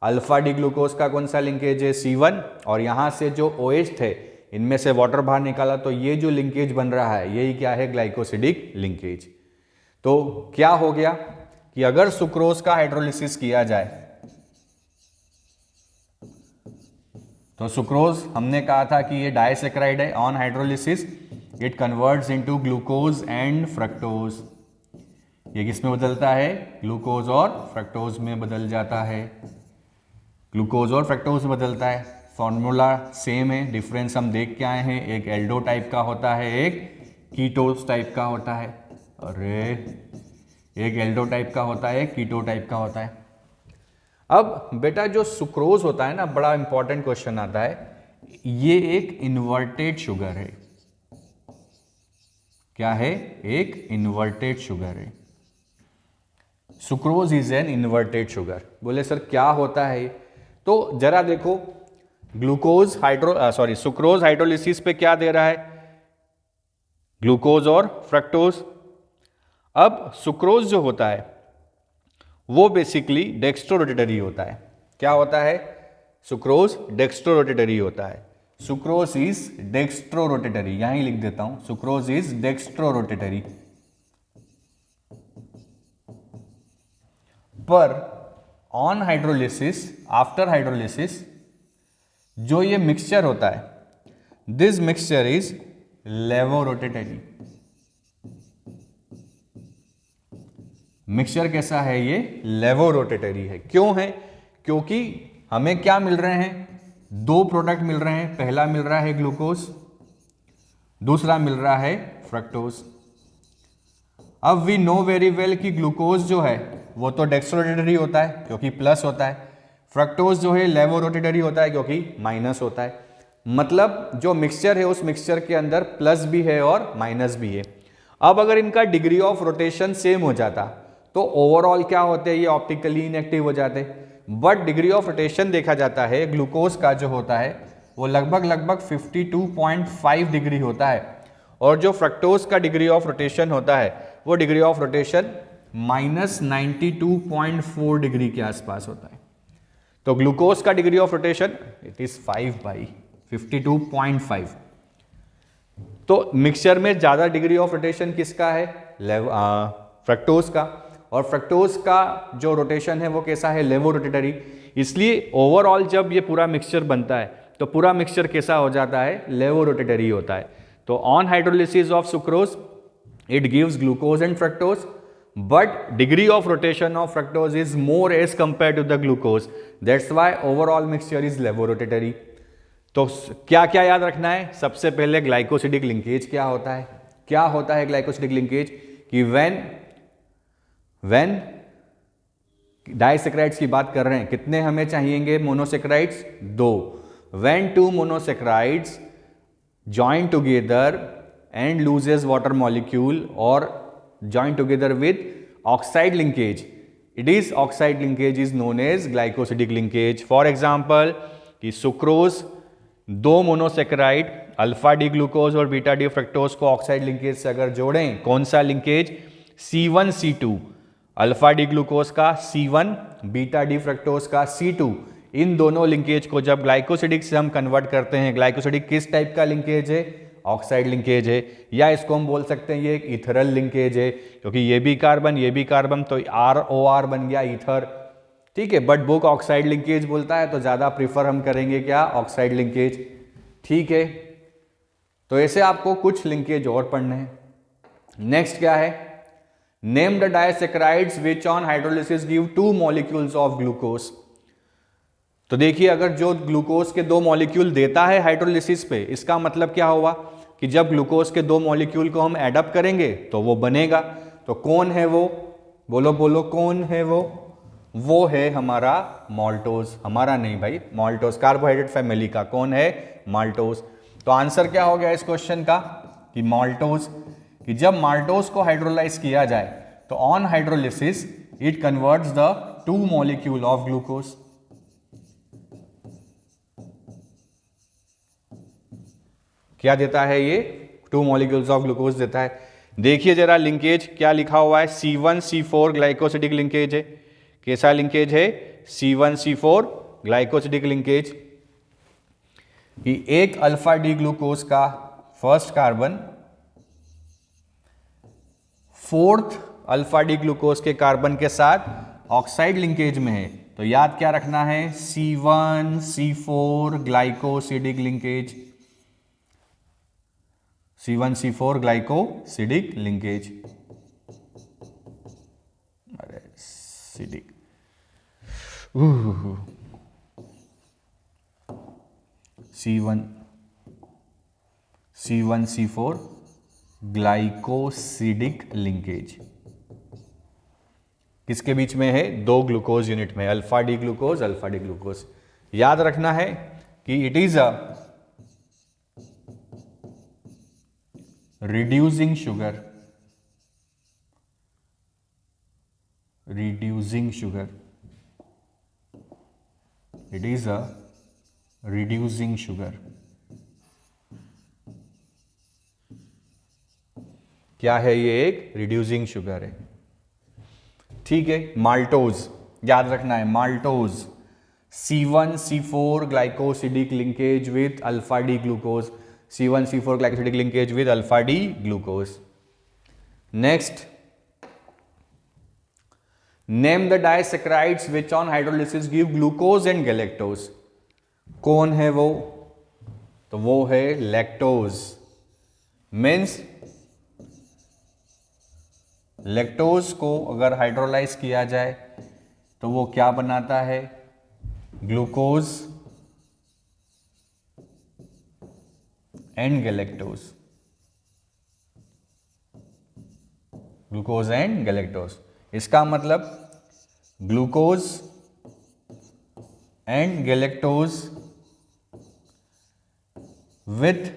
Alpha D glucose का कौन सा लिंकेज है, C1। और यहां से जो OH थे इनमें से वाटर बाहर निकाला, तो ये जो लिंकेज बन रहा है यही क्या है, ग्लाइकोसिडिक लिंकेज। तो क्या हो गया कि अगर सुक्रोज का हाइड्रोलिसिस किया जाए तो सुक्रोज हमने कहा था कि ये डायसेक्राइड है। On hydrolysis it converts into glucose and fructose. ये किस में बदलता है, ग्लूकोज और फ्रक्टोज में बदल जाता है। ग्लूकोज और फ्रक्टोज में बदलता है। फॉर्मूला सेम है, डिफरेंस हम देख के आए हैं, एक एल्डो टाइप का होता है, एक कीटोस टाइप का होता है। अरे एक एल्डो टाइप का होता है, एक कीटो टाइप का होता है। अब बेटा जो सुक्रोज होता है ना, बड़ा इंपॉर्टेंट क्वेश्चन आता है, ये एक इन्वर्टेड शुगर है। क्या है, एक इन्वर्टेड शुगर है। Sucrose is an inverted sugar. बोले सर क्या होता है? तो जरा देखो, ग्लूकोज सुक्रोज हाइड्रोलिसिस पे क्या दे रहा है, ग्लूकोज और फ्रक्टोज। अब सुक्रोज जो होता है वो बेसिकली डेक्स्ट्रोरोटेटरी होता है। क्या होता है, सुक्रोज डेक्स्ट्रोरोटेटरी होता है। सुक्रोज इज डेक्स्ट्रोरोटेटरी, यहां ही लिख देता हूं, सुक्रोज इज डेक्स्ट्रोरोटेटरी। पर ऑन हाइड्रोलिसिस, आफ्टर हाइड्रोलिसिस, जो ये मिक्सचर होता है, दिस मिक्सचर इज लेवोरोटेटरी। मिक्सचर कैसा है ये, लेवोरोटेटरी है। क्यों है, क्योंकि हमें क्या मिल रहे हैं, दो प्रोडक्ट मिल रहे हैं। पहला मिल रहा है ग्लूकोज, दूसरा मिल रहा है फ्रक्टोज। अब वी नो वेरी वेल कि ग्लूकोज जो है वो तो डेक्स्ट्रोरोटेटरी होता है क्योंकि प्लस होता है, फ्रक्टोज जो है लेवोरोटेटरी होता है क्योंकि माइनस होता है। मतलब जो मिक्सचर है उस मिक्सचर के अंदर प्लस भी है और माइनस भी है। अब अगर इनका डिग्री ऑफ रोटेशन सेम हो जाता तो ओवरऑल क्या होते हैं, ये ऑप्टिकली इनएक्टिव हो जाते। बट डिग्री ऑफ रोटेशन देखा जाता है ग्लूकोज का जो होता है वो लगभग 52.5 डिग्री होता है, और जो फ्रक्टोज का डिग्री ऑफ रोटेशन होता है वो डिग्री ऑफ रोटेशन -92.4 डिग्री के आसपास होता है। तो ग्लूकोज का degree of rotation it is 5/52.5। तो मिक्सचर में ज्यादा डिग्री ऑफ रोटेशन किसका है, फ्रक्टोज का, और फ्रक्टोज का जो रोटेशन है वो कैसा है, लेवोरोटेटरी। इसलिए ओवरऑल जब ये पूरा मिक्सचर बनता है तो पूरा मिक्सचर कैसा हो जाता है, लेवोरोटेटरी होता है। तो on hydrolysis of sucrose it gives glucose and fructose, but degree of rotation of fructose is more as compare to the glucose, that's why overall mixture is levorotatory. तो क्या क्या याद रखना है, सबसे पहले ग्लाइकोसिडिक लिंकेज क्या होता है। क्या होता है ग्लाइकोसिडिक लिंकेज, कि व्हेन डाइसैकेराइड्स की बात कर रहे हैं, कितने हमें चाहिएंगे monosaccharides, 2। When 2 monosaccharides join together and loses water molecule or join together with oxide linkage, it is oxide linkage is known as glycosidic linkage. For example कि sucrose 2 monosaccharide alpha D glucose और beta D fructose को oxide linkage से अगर जोड़ें, कौन सा linkage, C1C2, alpha D glucose का C1, beta D fructose का C2, इन दोनों लिंकेज को जब ग्लाइकोसिडिक से हम कन्वर्ट करते हैं, ग्लाइकोसिडिक किस टाइप का लिंकेज है, ऑक्साइड लिंकेज है, या इसको हम बोल सकते हैं ये एक इथरल लिंकेज है, क्योंकि ये भी कार्बन तो ROR बन गया ईथर, ठीक है। बट बुक ऑक्साइड लिंकेज बोलता है तो ज्यादा प्रीफर हम करेंगे क्या, ऑक्साइड लिंकेज, ठीक है। तो ऐसे आपको कुछ लिंकेज और पढ़ने हैं। नेक्स्ट क्या है, name the disaccharides which on hydrolysis give 2 molecules of glucose. तो देखिए, अगर जो ग्लूकोज के 2 मॉलिक्यूल देता है हाइड्रोलिसिस पे, इसका मतलब क्या हुआ कि जब ग्लूकोज के 2 मॉलिक्यूल को हम एड अप करेंगे तो वो बनेगा। तो कौन है वो, बोलो बोलो कौन है वो है हमारा माल्टोज, हमारा नहीं भाई, माल्टोज, कार्बोहाइड्रेट फैमिली का कौन है, माल्टोज। तो आंसर क्या हो गया इस क्वेश्चन का कि माल्टोज, कि जब माल्टोज को हाइड्रोलाइज किया जाए तो on hydrolysis it converts the 2 molecule of glucose. क्या देता है ये, 2 मॉलिक्यूल्स ऑफ ग्लूकोज देता है। देखिए जरा लिंकेज क्या लिखा हुआ है, C1C4 ग्लाइकोसिडिक लिंकेज है। कैसा लिंकेज है, C1C4 ग्लाइकोसिडिक लिंकेज, कि एक अल्फा डी ग्लूकोज का first carbon 4th alpha D glucose के कार्बन के साथ ऑक्साइड लिंकेज में है। तो याद क्या रखना है, C1C4 glycosidic linkage, C1C4 glycosidic linkage, अरे सिडिक, C1C4 ग्लाइकोसिडिक लिंकेज किसके बीच में है, 2 ग्लूकोज यूनिट में, अल्फा डी ग्लूकोज। याद रखना है कि it is a reducing sugar, it is a reducing sugar। क्या है ये, एक रिड्यूसिंग शुगर है, ठीक है। माल्टोज याद रखना है, maltose C1C4 glycosidic linkage with alpha D glucose, C1C4 glycosidic linkage with alpha D glucose. Next, name the disaccharides which on hydrolysis give glucose and galactose. कौन है वो, तो वो है लैक्टोज। मीन्स लैक्टोज को अगर हाइड्रोलाइज किया जाए तो वो क्या बनाता है, glucose and galactose, glucose and galactose. इसका मतलब glucose and galactose with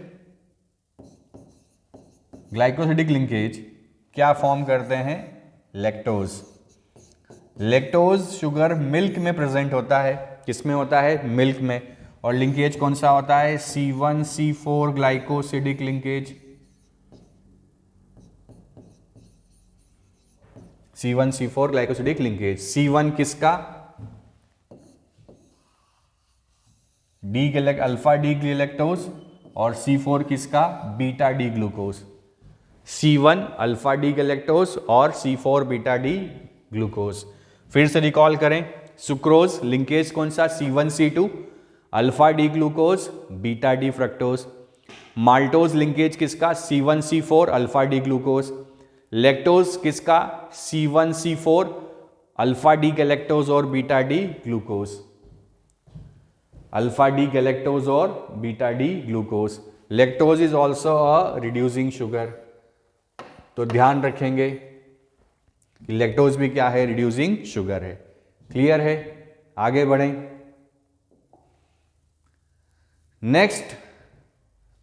glycosidic linkage क्या फॉर्म करते हैं, लैक्टोज। लैक्टोज शुगर मिल्क में प्रेजेंट होता है, किसमें होता है, मिल्क में। और लिंकेज कौन सा होता है, C1C4 glycosidic linkage, C1C4 glycosidic linkage. C1 किसका, अल्फा डी गैलेक्टोज, और C4 किसका, beta D glucose. C1 alpha D galactose और C4 बीटा डी ग्लूकोज। फिर से रिकॉल करें, सुक्रोज लिंकेज कौन सा, C1C2 alpha D glucose beta D fructose. Maltose linkage किसका, C1C4 alpha D glucose. Lactose किसका, C1C4 अल्फा डी गैलेक्टोज और beta D glucose, alpha D galactose और beta D glucose. Lactose is also a reducing sugar, तो ध्यान रखेंगे कि lactose भी क्या है, रिड्यूसिंग शुगर है। क्लियर है, आगे बढ़ें। नेक्स्ट,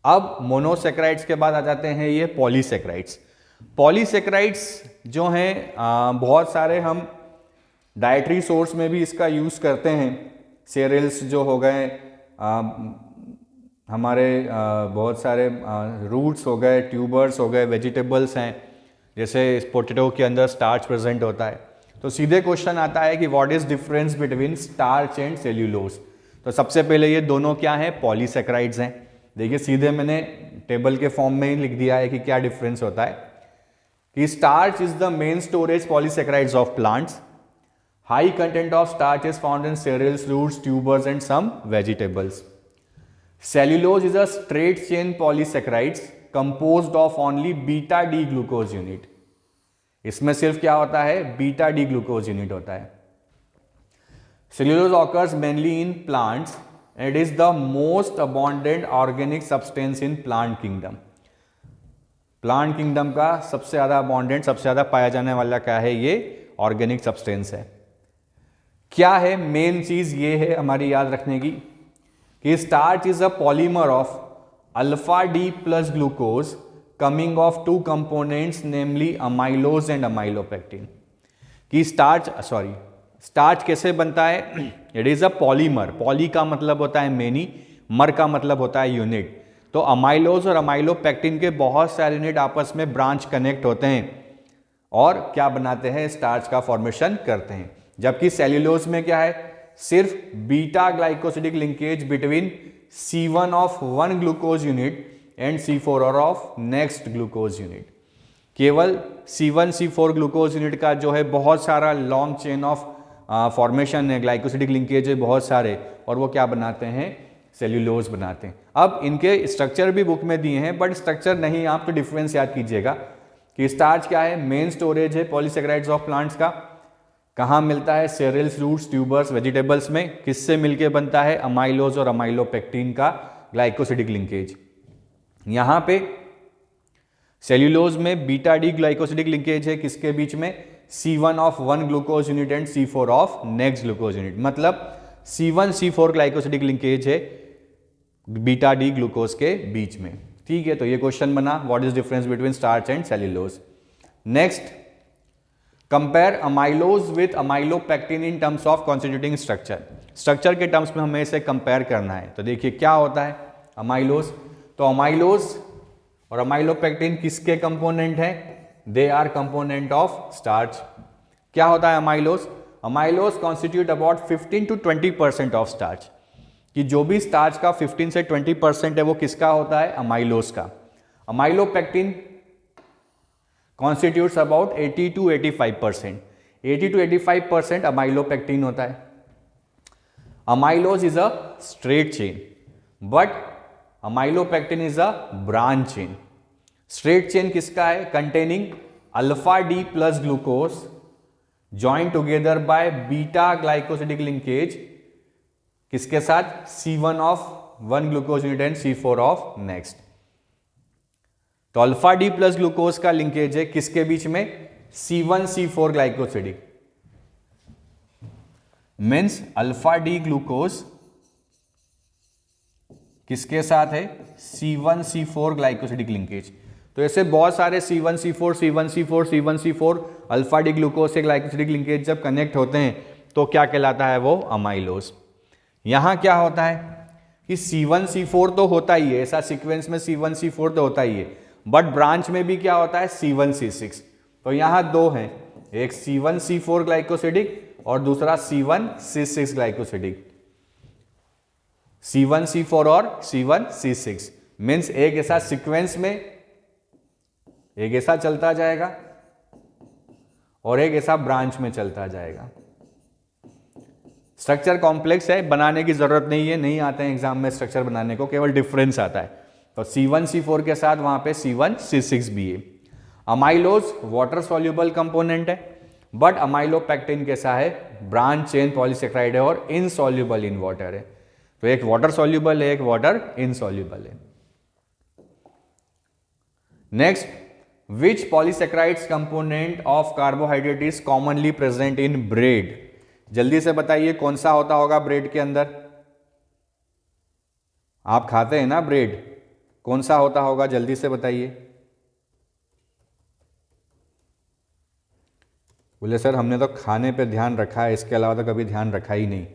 अब मोनोसेक्राइड्स के बाद आ जाते हैं ये पॉलीसेक्राइड्स। पॉलीसेक्राइड्स जो हैं बहुत सारे हम डाइटरी सोर्स में भी इसका यूज करते हैं। सीरियल्स जो हो गए, हमारे बहुत सारे रूट्स हो गए, ट्यूबर्स हो गए, वेजिटेबल्स हैं, जैसे पोटैटो के अंदर स्टार्च प्रेजेंट होता है। तो सीधे क्वेश्चन आता है कि what is difference between starch and cellulose. तो सबसे पहले ये दोनों क्या हैं, पॉलीसेक्राइड्स हैं। देखिए सीधे मैंने टेबल के फॉर्म में ही लिख दिया है कि क्या डिफरेंस होता है, कि starch is the main storage polysaccharides of plants. High content of starch is found in cereals, roots, tubers and some vegetables. Cellulose is a straight chain polysaccharides composed of only beta D glucose unit. इसमें सिर्फ क्या होता है, beta D glucose unit होता है। Cellulose occurs mainly in plants and it is the most abundant organic substance in plant kingdom. Plant kingdom का सबसे ज्यादा अबॉन्डेंट, सबसे ज्यादा पाया जाने वाला क्या है, ये ऑर्गेनिक सब्सटेंस है। क्या है मेन चीज, ये है हमारी याद रखने की, कि starch is a polymer of alpha D plus glucose coming of two components namely amylose and amylopectin. कि स्टार्च कैसे बनता है, it is a polymer. Poly का मतलब होता है मेनी, मर का मतलब होता है यूनिट। तो अमाइलोज और अमाइलोपेक्टिन के बहुत सारे यूनिट आपस में ब्रांच कनेक्ट होते हैं और क्या बनाते हैं, स्टार्च का फॉर्मेशन करते हैं। जबकि सेल्यूलोज में क्या है, सिर्फ beta glycosidic linkage between C1 of one glucose unit and C4 of next glucose unit. केवल C1C4 ग्लूकोज यूनिट का जो है बहुत सारा लॉन्ग चेन ऑफ फॉर्मेशन है, ग्लाइकोसिडिक लिंकेज है बहुत सारे, और वो क्या बनाते हैं, सेल्यूलोज बनाते हैं। अब इनके स्ट्रक्चर भी बुक में दिए हैं, बट स्ट्रक्चर नहीं, आप तो डिफरेंस याद कीजिएगा कि स्टार्च क्या है, मेन स्टोरेज है पॉलीसेक्राइड्स ऑफ प्लांट्स का। कहाँ मिलता है, सेरियल्स, रूट्स, ट्यूबर्स, वेजिटेबल्स में। किससे मिलके बनता है, अमाइलोज और अमाइलोपेक्टिन का ग्लाइकोसिडिक लिंकेज। यहाँ पे सेल्यूलोज में बीटा डी ग्लाइकोसिडिक लिंकेज है, किसके बीच में, C1 of one glucose unit and C4 of next glucose unit. मतलब C1C4 ग्लाइकोसिडिक लिंकेज है बीटा डी ग्लूकोज के बीच में। ठीक है, तो ये क्वेश्चन बना, what is difference between starch and cellulose. Next, compare amylose with amylopectin in terms of constituting structure. Structure के टर्म्स में हमें इसे कंपेयर करना है। तो देखिए क्या होता है अमाइलोज, तो अमाइलोज और अमाइलोपेक्टिन किसके कंपोनेंट हैं, they R component of starch. क्या होता है amylose, amylose constitute about 15 to 20% of starch. कि जो भी स्टार्च का 15 से 20% है वो किसका होता है, अमाइलोज का। Amylopectin constitutes about 80 to 85%, 80 to 85% amylopectin होता है। Amylose is a straight chain but amylopectin is a branch chain. Straight chain किसका है, containing alpha D plus glucose join together by beta glycosidic linkage किसके साथ? C1 of one glucose unit and C4 of next. तो alpha D plus glucose का linkage है किसके बीच में? C1 C4 glycosidic. Means alpha D glucose किसके साथ है? C1 C4 glycosidic linkage. तो ऐसे बहुत सारे C1 C4 C1 C4 C1 C4 alpha D glucose से ग्लाइकोसिडिक लिंकेज जब कनेक्ट होते हैं तो क्या कहलाता है? वो अमाइलोज। यहां क्या होता है कि C1 C4 तो होता ही है, ऐसा सीक्वेंस में C1 C4 तो होता ही है, बट ब्रांच में भी क्या होता है? C1 C6। तो यहां दो हैं, एक C1 C4 ग्लाइकोसिडिक और दूसरा C1 C6 glycosidic. C1 C4 और C1 C6 मीन्स एक ऐसा सीक्वेंस में एक ऐसा चलता जाएगा और एक ऐसा ब्रांच में चलता जाएगा। स्ट्रक्चर कॉम्प्लेक्स है, बनाने की जरूरत नहीं है, नहीं आते हैं एग्जाम में स्ट्रक्चर बनाने को, केवल डिफरेंस आता है। तो C1 C4 के साथ वहां पे C1 C6 भी है। अमाइलोज वाटर सॉल्युबल कंपोनेंट है, बट अमाइलोपेक्टिन कैसा है? ब्रांच चेन पॉलीसेक्राइड है और इनसॉल्युबल इन वाटर है। तो एक वाटर सॉल्युबल है, एक वाटर इनसॉल्युबल है। Next, which polysaccharides component of carbohydrate is commonly present in bread? जल्दी से बताइए कौन सा होता होगा ब्रेड के अंदर? आप खाते हैं ना ब्रेड, कौन सा होता होगा? जल्दी से बताइए। बोले सर हमने तो खाने पे ध्यान रखा है, इसके अलावा तो कभी ध्यान रखा ही नहीं।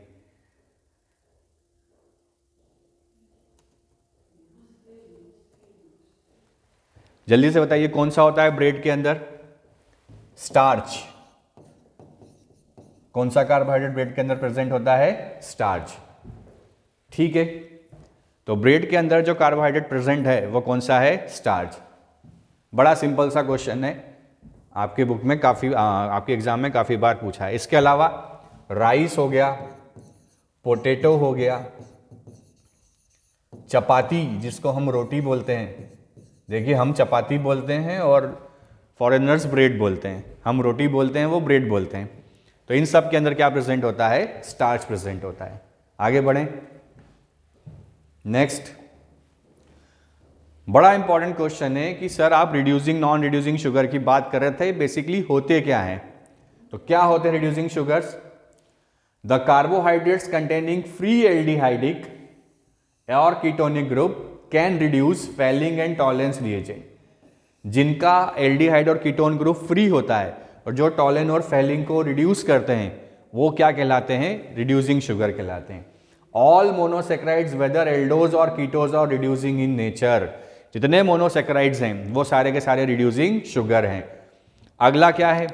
जल्दी से बताइए कौन सा होता है ब्रेड के अंदर? स्टार्च। कौन सा कार्बोहाइड्रेट ब्रेड के अंदर प्रेजेंट होता है? स्टार्च। ठीक है, तो ब्रेड के अंदर जो कार्बोहाइड्रेट प्रेजेंट है वो कौन सा है? स्टार्च। बड़ा सिंपल सा क्वेश्चन है, आपके बुक में काफी आपके एग्जाम में काफी बार पूछा है। इसके अलावा राइस हो गया, पोटैटो हो गया, चपाती जिसको हम रोटी बोलते हैं, देखिए हम चपाती बोलते हैं और फॉरेनर्स ब्रेड बोलते हैं, हम रोटी बोलते हैं वो ब्रेड बोलते हैं। तो इन सब के अंदर क्या प्रेजेंट होता है? स्टार्च प्रेजेंट होता है। आगे बढ़ें। नेक्स्ट, बड़ा इंपॉर्टेंट क्वेश्चन है कि सर आप रिड्यूसिंग नॉन रिड्यूसिंग शुगर की बात कर रहे थे, बेसिकली होते क्या हैं? तो क्या होते हैं reducing sugars? The carbohydrates containing free aldehydic और ketonic group can reduce Fehling and Tollens reagent. जिनका एल्डिहाइड और कीटोन ग्रुप फ्री होता है और जो टॉलेन और फेलिंग को रिड्यूस करते हैं वो क्या कहलाते हैं? रिड्यूसिंग शुगर कहलाते हैं। ऑल मोनोसेक्राइड्स वेदर एल्डोज और ketose are reducing in nature. जितने मोनोसेक्राइड्स हैं वो सारे के सारे रिड्यूसिंग शुगर हैं। अगला क्या है?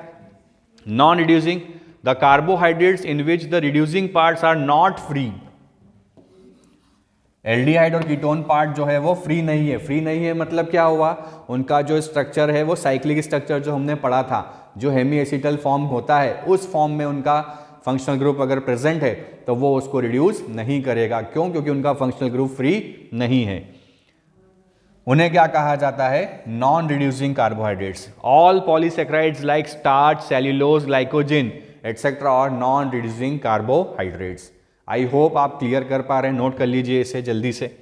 Non reducing, the carbohydrates in which the reducing parts are not free. Aldehyde और कीटोन पार्ट जो है वो फ्री नहीं है। फ्री नहीं है मतलब क्या हुआ? उनका जो स्ट्रक्चर है वो साइक्लिक स्ट्रक्चर जो हमने पढ़ा था, जो हेमी एसिटल फॉर्म होता है, उस फॉर्म में उनका फंक्शनल ग्रुप अगर प्रेजेंट है तो वो उसको रिड्यूस नहीं करेगा। क्यों? क्योंकि उनका फंक्शनल ग्रुप फ्री नहीं है। उन्हें क्या कहा जाता है? Non reducing carbohydrates. All polysaccharides like starch, cellulose, glycogen etcetera और non reducing carbohydrates. I hope आप क्लियर कर पा रहे हैं, नोट कर लीजिए इसे जल्दी से।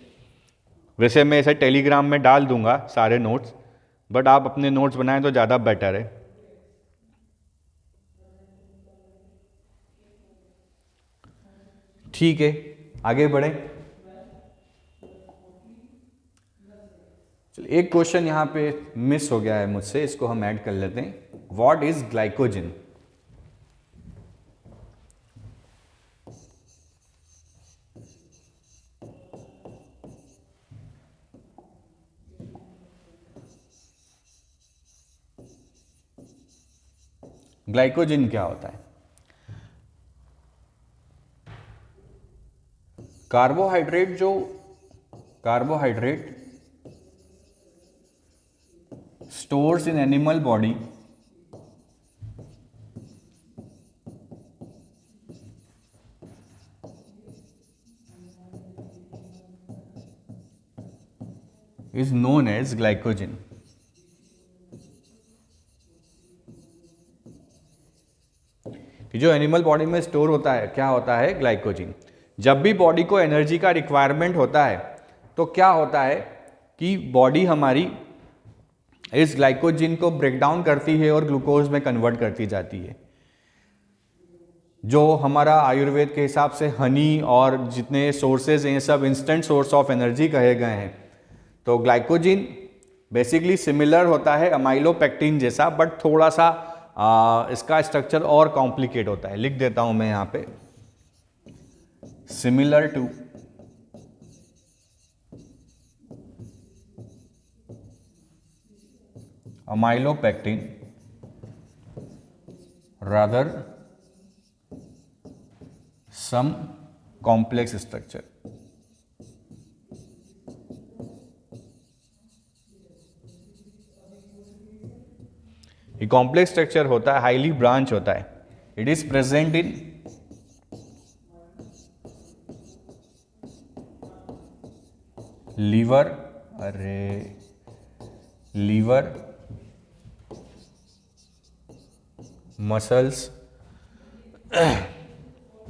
वैसे मैं इसे टेलीग्राम में डाल दूंगा सारे नोट्स, बट आप अपने नोट्स बनाएं तो ज़्यादा बेटर है। ठीक है, आगे बढ़े। चलिए, एक क्वेश्चन यहाँ पे मिस हो गया है मुझसे, इसको हम ऐड कर लेते हैं। What is glycogen? ग्लाइकोजन क्या होता है? Carbohydrate stores in animal body is known as glycogen. कि जो एनिमल बॉडी में स्टोर होता है क्या होता है, ग्लाइकोजन। जब भी बॉडी को एनर्जी का रिक्वायरमेंट होता है तो क्या होता है कि बॉडी हमारी इस ग्लाइकोजन को ब्रेक डाउन करती है और ग्लूकोज में कन्वर्ट करती जाती है। जो हमारा आयुर्वेद के हिसाब से हनी और जितने सोर्सेज हैं सब इंस्टेंट सोर्स ऑफ एनर्जी कहे गए हैं। तो ग्लाइकोजन बेसिकली सिमिलर होता है अमाइलोपेक्टिन जैसा, बट थोड़ा सा इसका स्ट्रक्चर और कॉम्प्लिकेट होता है। लिख देता हूं मैं यहां पे, similar to amylopectin rather some complex structure। ये कॉम्प्लेक्स स्ट्रक्चर होता है, हाईली ब्रांच होता है। It is present in liver, liver, muscles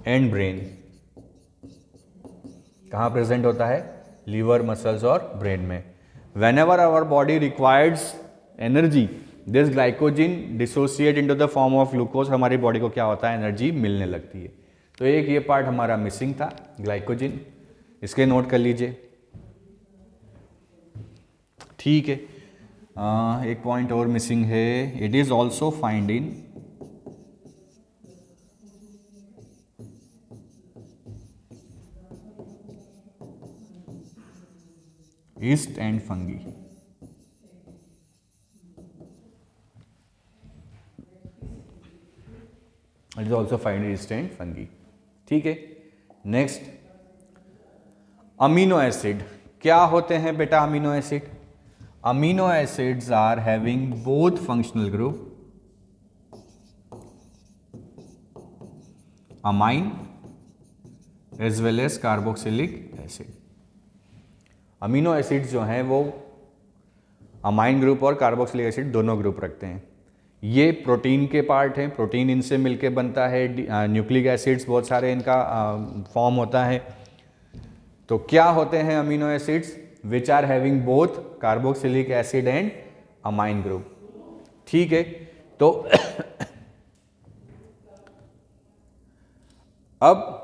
and brain. कहाँ प्रेजेंट होता है? लीवर, मसल्स और ब्रेन में। Whenever our body requires energy, this glycogen dissociate into the form of glucose. हमारी बॉडी को क्या होता है? एनर्जी मिलने लगती है। तो एक ये पार्ट हमारा मिसिंग था, ग्लाइकोजन, इसके नोट कर लीजिए। ठीक है, एक पॉइंट और मिसिंग है। It is also find in yeast and fungi। It is also found in yeast and fungi। ठीक है, नेक्स्ट अमीनो एसिड। क्या होते हैं बेटा amino acid? Amino acids are having both functional group amine as well as carboxylic acid. Amino acids जो हैं वो amine group और कार्बोक्सिलिक एसिड दोनों ग्रुप रखते हैं। ये प्रोटीन के पार्ट हैं, प्रोटीन इनसे मिलके बनता है। न्यूक्लिक एसिड्स बहुत सारे इनका फॉर्म होता है। तो क्या होते हैं amino acids? Which are having both carboxylic acid and amine group. ठीक है, तो अब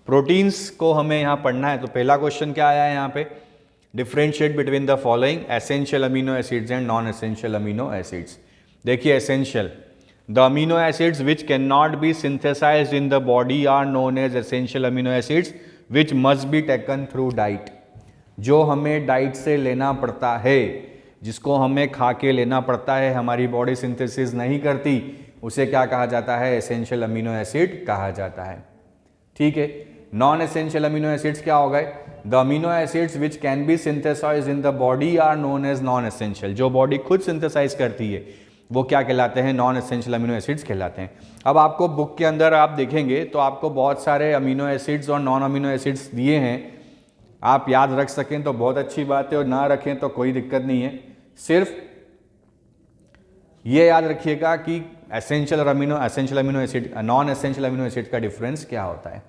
प्रोटीन्स को हमें यहां पढ़ना है। तो पहला क्वेश्चन क्या आया है यहां पे? Differentiate between the following essential amino acids and non essential amino acids. देखिए essential, the amino acids which can not be synthesized in the body are known as essential amino acids which must be taken through diet. जो हमें diet से लेना पड़ता है, जिसको हमें खा के लेना पड़ता है, हमारी बॉडी सिंथेसिस नहीं करती, उसे क्या कहा जाता है? एसेंशियल अमीनो एसिड कहा जाता है। ठीक है, नॉन एसेंशियल अमीनो एसिड्स क्या हो गए? The amino acids which can be synthesized in the body are known as non essential. जो बॉडी खुद सिंथेसाइज करती है वो क्या कहलाते हैं? नॉन एसेंशियल अमीनो एसिड्स कहलाते हैं। अब आपको बुक के अंदर आप देखेंगे तो आपको बहुत सारे अमीनो एसिड्स और नॉन अमीनो एसिड्स दिए हैं। आप याद रख सकें तो बहुत अच्छी बात है, और ना रखें तो कोई दिक्कत नहीं है। सिर्फ ये याद रखिएगा कि essential amino acid, non essential amino acid का डिफरेंस क्या होता है।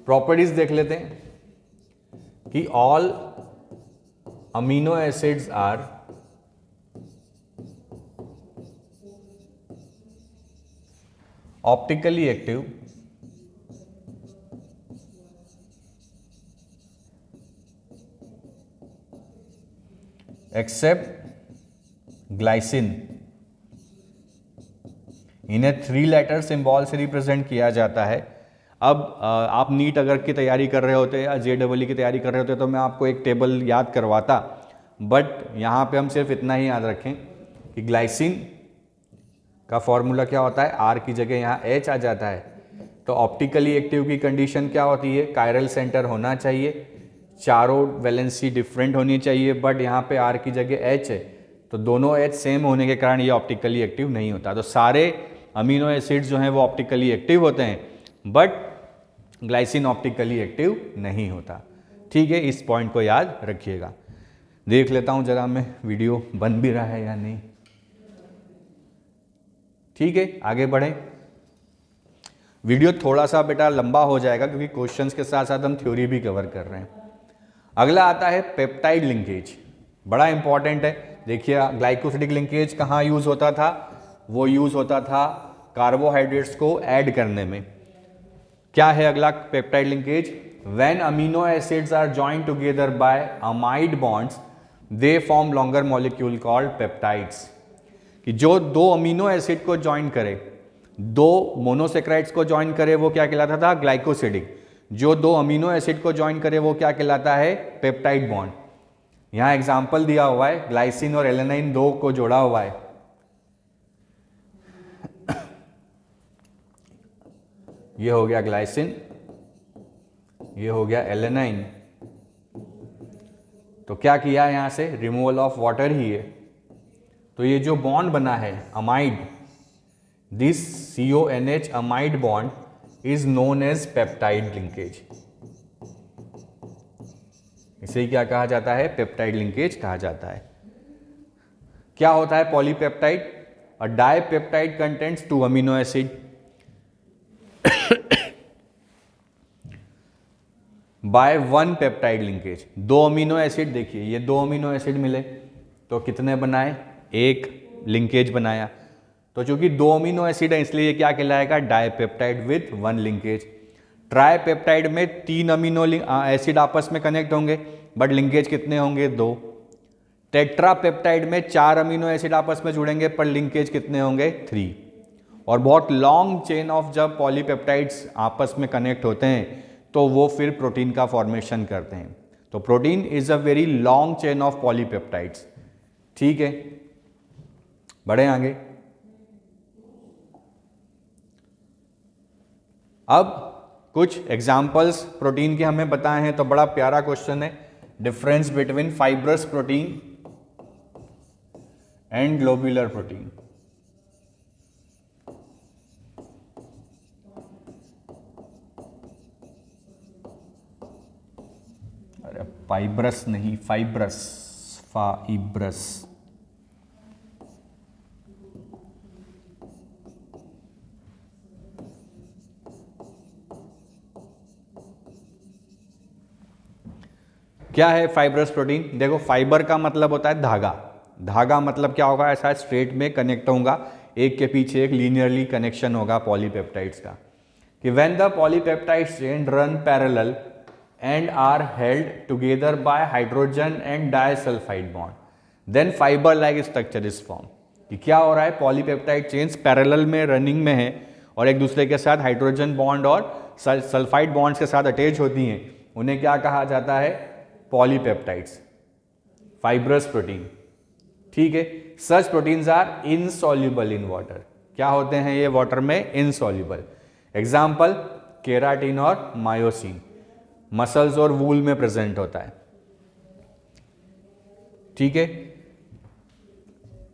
प्रॉपर्टीज देख लेते हैं कि all amino acids are optically active except glycine. इन्हें 3 लेटर सिंबल से रिप्रेजेंट किया जाता है। अब आप नीट अगर की तैयारी कर रहे होते या JEE की तैयारी कर रहे होते तो मैं आपको एक टेबल याद करवाता, बट यहाँ पे हम सिर्फ इतना ही याद रखें कि ग्लाइसिन का फॉर्मूला क्या होता है? R की जगह यहाँ H आ जाता है। तो ऑप्टिकली एक्टिव की कंडीशन क्या होती है? कायरल सेंटर होना चाहिए, चारों वैलेंसी डिफरेंट होनी चाहिए, बट यहाँ पे R की जगह H है, तो दोनों H सेम होने के कारण ये ऑप्टिकली एक्टिव नहीं होता। तो सारे अमीनो एसिड्स जो हैं वो ऑप्टिकली एक्टिव होते हैं, बट ग्लाइसिन ऑप्टिकली एक्टिव नहीं होता। ठीक है, इस पॉइंट को याद रखिएगा। देख लेता हूँ जरा मैं वीडियो बन भी रहा है या नहीं। ठीक है, आगे बढ़ें। वीडियो थोड़ा सा बेटा लंबा हो जाएगा क्योंकि क्वेश्चंस के साथ साथ हम थ्योरी भी कवर कर रहे हैं। अगला आता है पेप्टाइड लिंकेज, बड़ा इंपॉर्टेंट है। देखिए ग्लाइकोसिडिक लिंकेज कहाँ यूज होता था, वो यूज होता था कार्बोहाइड्रेट्स को ऐड करने में। क्या है अगला peptide linkage? When amino acids are joined together by amide bonds they form longer molecule called peptides. कि जो दो अमीनो एसिड को ज्वाइन करे, दो मोनोसेक्राइड्स को ज्वाइन करे, वो क्या कहलाता था? ग्लाइकोसिडिक। जो दो अमीनो एसिड को ज्वाइन करे वो क्या कहलाता है? Peptide bond. यहां एग्जांपल दिया हुआ है, ग्लाइसिन और एलेनाइन दो को जोड़ा हुआ है। ये हो गया ग्लाइसिन, ये हो गया एलेनाइन। तो क्या किया यहां से? रिमूवल ऑफ वाटर ही है। तो ये जो बॉन्ड बना है amide, this CONH amide bond is known as peptide linkage. इसे क्या कहा जाता है? पेप्टाइड लिंकेज कहा जाता है। क्या होता है polypeptide? A dipeptide contents 2 amino acid by 1 peptide linkage. 2 amino acid, देखिए ये 2 अमीनो एसिड मिले तो कितने बनाए? 1 लिंकेज बनाया। तो चूंकि 2 अमीनो एसिड है इसलिए ये क्या कहलाएगा? Dipeptide with 1 linkage. ट्राइपेप्टाइड में 3 अमीनो एसिड आपस में कनेक्ट होंगे बट लिंकेज कितने होंगे? 2। टेट्रापेप्टाइड में 4 अमीनो एसिड आपस में जुड़ेंगे पर लिंकेज कितने होंगे? 3। और बहुत लॉन्ग चेन ऑफ जब पॉलीपेप्टाइड्स आपस में कनेक्ट होते हैं तो वो फिर प्रोटीन का फॉर्मेशन करते हैं। तो protein is a very long chain of polypeptides. ठीक है, बढ़े आगे। अब कुछ एग्जाम्पल्स प्रोटीन के हमें बताए हैं तो बड़ा प्यारा क्वेश्चन है, difference between fibrous protein and globular protein. अरे फाइब्रस नहीं, फाइब्रस, फाइब्रस। क्या है फाइब्रस प्रोटीन? देखो फाइबर का मतलब होता है धागा। धागा मतलब क्या होगा? ऐसा स्ट्रेट में कनेक्ट होगा, एक के पीछे एक लीनियरली कनेक्शन होगा पॉलीपेप्टाइड्स का। कि when the polypeptides chain run parallel and are held together by hydrogen and disulphide bond then fibre like structure is form. कि क्या हो रहा है? पॉलीपेप्टाइड चेन्स पैरेलल में रनिंग में है और एक दूसरे के साथ हाइड्रोजन बॉन्ड और सल्फाइड बॉन्ड्स के साथ अटैच होती हैं। उन्हें क्या कहा जाता है? Polypeptides, fibrous protein. ठीक है, such proteins are insoluble in water. क्या होते हैं ये? वाटर में इनसॉल्युबल। एग्जाम्पल केराटिन और मायोसिन, मसल्स और वूल में प्रेजेंट होता है। ठीक है,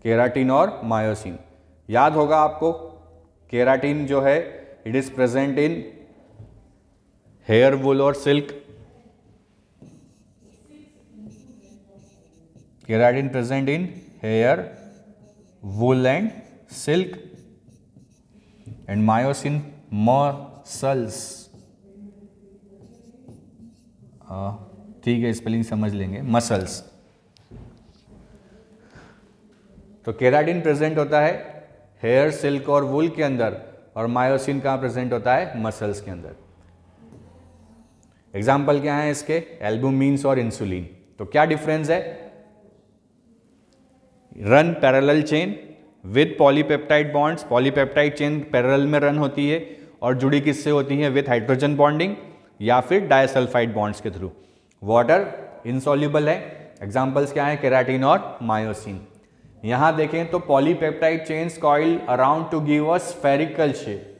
केराटिन और मायोसिन याद होगा आपको। केराटिन जो है it is present in hair, wool और silk. Keratin present in hair, wool and silk and myosin muscles. ठीक है, स्पेलिंग समझ लेंगे, मसल्स। तो केराटिन प्रेजेंट होता है हेयर, सिल्क और वूल के अंदर और मायोसिन कहाँ प्रेजेंट होता है? मसल्स के अंदर। एग्जाम्पल क्या है इसके? एल्बुमिन्स और इंसुलिन। तो क्या डिफरेंस है? Run parallel chain with polypeptide bonds. Polypeptide chain parallel में रन होती है और जुड़ी किससे होती है? विद हाइड्रोजन बॉन्डिंग या फिर डाइसल्फाइड बॉन्ड्स के थ्रू। वाटर इनसॉल्युबल है। एग्जांपल्स क्या है? केराटिन और मायोसिन। यहां देखें तो polypeptide chains coil around two give a spherical shape.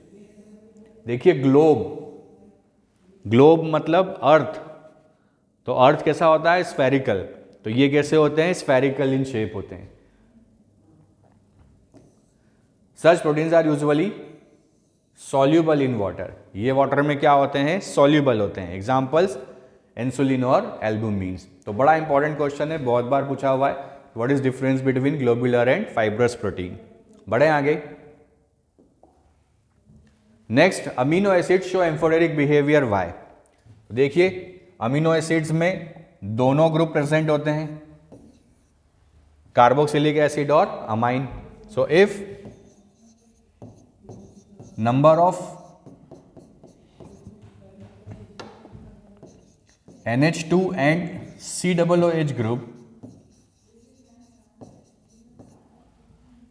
देखिए ग्लोब, ग्लोब मतलब अर्थ। तो अर्थ कैसा होता है? स्फेरिकल। तो ये कैसे होते हैं? स्फेरिकल इन शेप होते हैं। Such proteins are usually soluble in water. ये वाटर में क्या होते हैं? सॉल्यूबल होते हैं। एग्जाम्पल्स इंसुलिन और एल्बुमिन्स। तो बड़ा इंपॉर्टेंट क्वेश्चन है, बहुत बार पूछा हुआ है। What is difference between globular and fibrous protein? बढ़े आगे। Next, amino acid show amphoteric behaviour why. देखिए अमीनो एसिड्स में दोनों ग्रुप प्रेजेंट होते हैं, कार्बोक्सिलिक एसिड और amine. So if number of NH2 and COOH group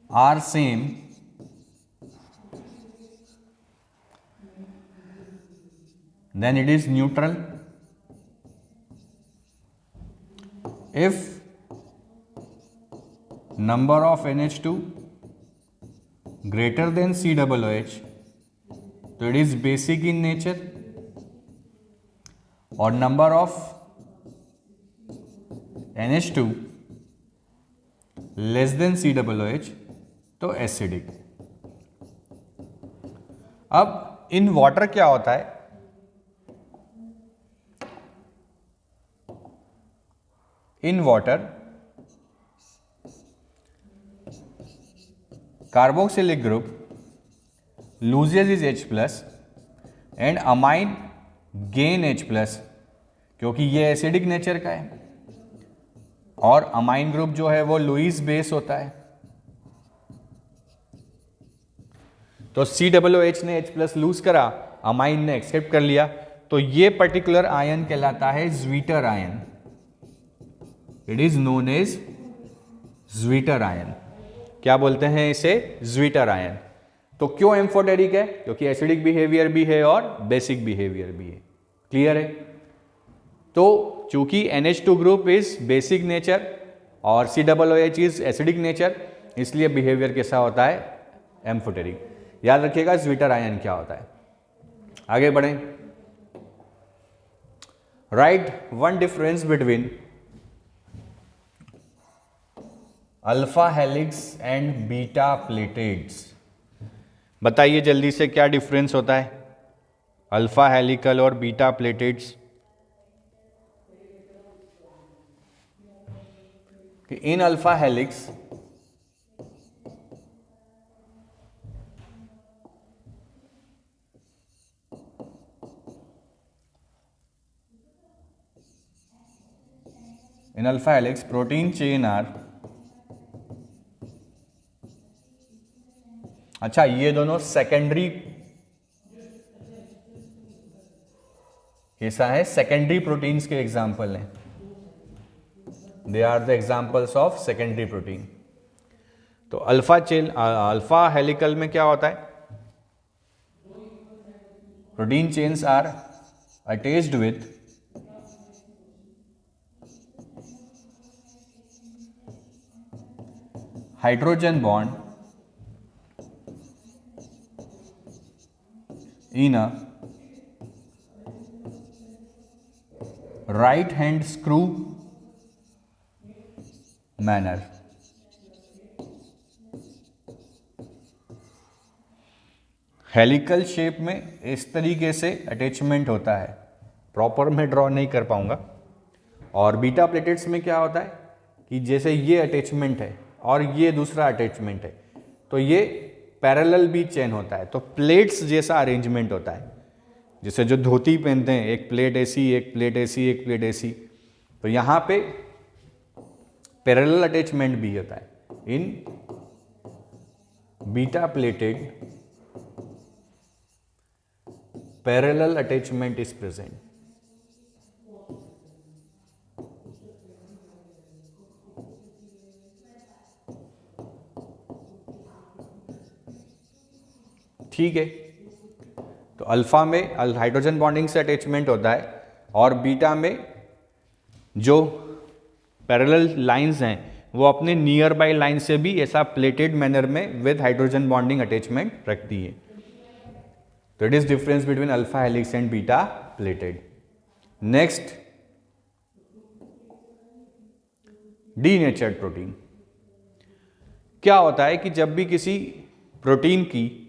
are same, then it is neutral. If number of NH2 greater than COOH, तो it is basic in nature, और number of NH2 less than COOH तो acidic. अब इन water क्या होता है, in water carboxylic group loses is H+ and amine gain H+, क्योंकि ये acidic nature का है और अमाइन ग्रुप जो है वो लुईस बेस होता है। तो COOH ने H+ लूज करा, अमाइन ने एक्सेप्ट कर लिया, तो ये पर्टिकुलर आयन कहलाता है zwitter ion. It is known as zwitter ion. क्या बोलते हैं इसे? Zwitter ion. तो क्यों एम्फोटेरिक है? क्योंकि एसिडिक बिहेवियर भी है और बेसिक बिहेवियर भी है। क्लियर है? तो चूंकि NH2 group is basic nature और COOH इज एसिडिक नेचर, इसलिए बिहेवियर कैसा होता है? एम्फोटेरिक। याद रखिएगा ज्वीटर आयन क्या होता है। आगे बढ़ें। Write one difference between alpha helix and beta pleateds. बताइए जल्दी से क्या डिफरेंस होता है अल्फा हेलिकल और beta pleateds? In alpha helix protein chain are, अच्छा ये दोनों सेकेंडरी कैसा है? सेकेंडरी प्रोटीन्स के एग्जाम्पल हैं। They are the examples of secondary protein. तो अल्फा हेलिकल में क्या होता है? Protein chains are attached with hydrogen bond in a right hand screw manner। Helical shape में इस तरीके से अटैचमेंट होता है, प्रॉपर मैं ड्रॉ नहीं कर पाऊंगा। और बीटा प्लेटेट्स में क्या होता है कि जैसे ये अटैचमेंट है और ये दूसरा अटैचमेंट है, तो ये पैरेलल भी चेन होता है, तो प्लेट्स जैसा अरेंजमेंट होता है। जैसे जो धोती पहनते हैं, एक प्लेट ऐसी, एक प्लेट ऐसी, एक प्लेट ऐसी, तो यहाँ पे पैरेलल अटैचमेंट भी होता है। In beta pleated parallel attachment is present. ठीक है, तो अल्फा में हाइड्रोजन बॉन्डिंग से अटैचमेंट होता है और बीटा में जो पैरेलल लाइंस हैं वो अपने नियर बाय लाइन से भी ऐसा प्लेटेड मैनर में विद हाइड्रोजन बॉन्डिंग अटैचमेंट रखती है। तो it is difference between alpha helix and beta pleated. Next, denatured protein. क्या होता है कि जब भी किसी प्रोटीन की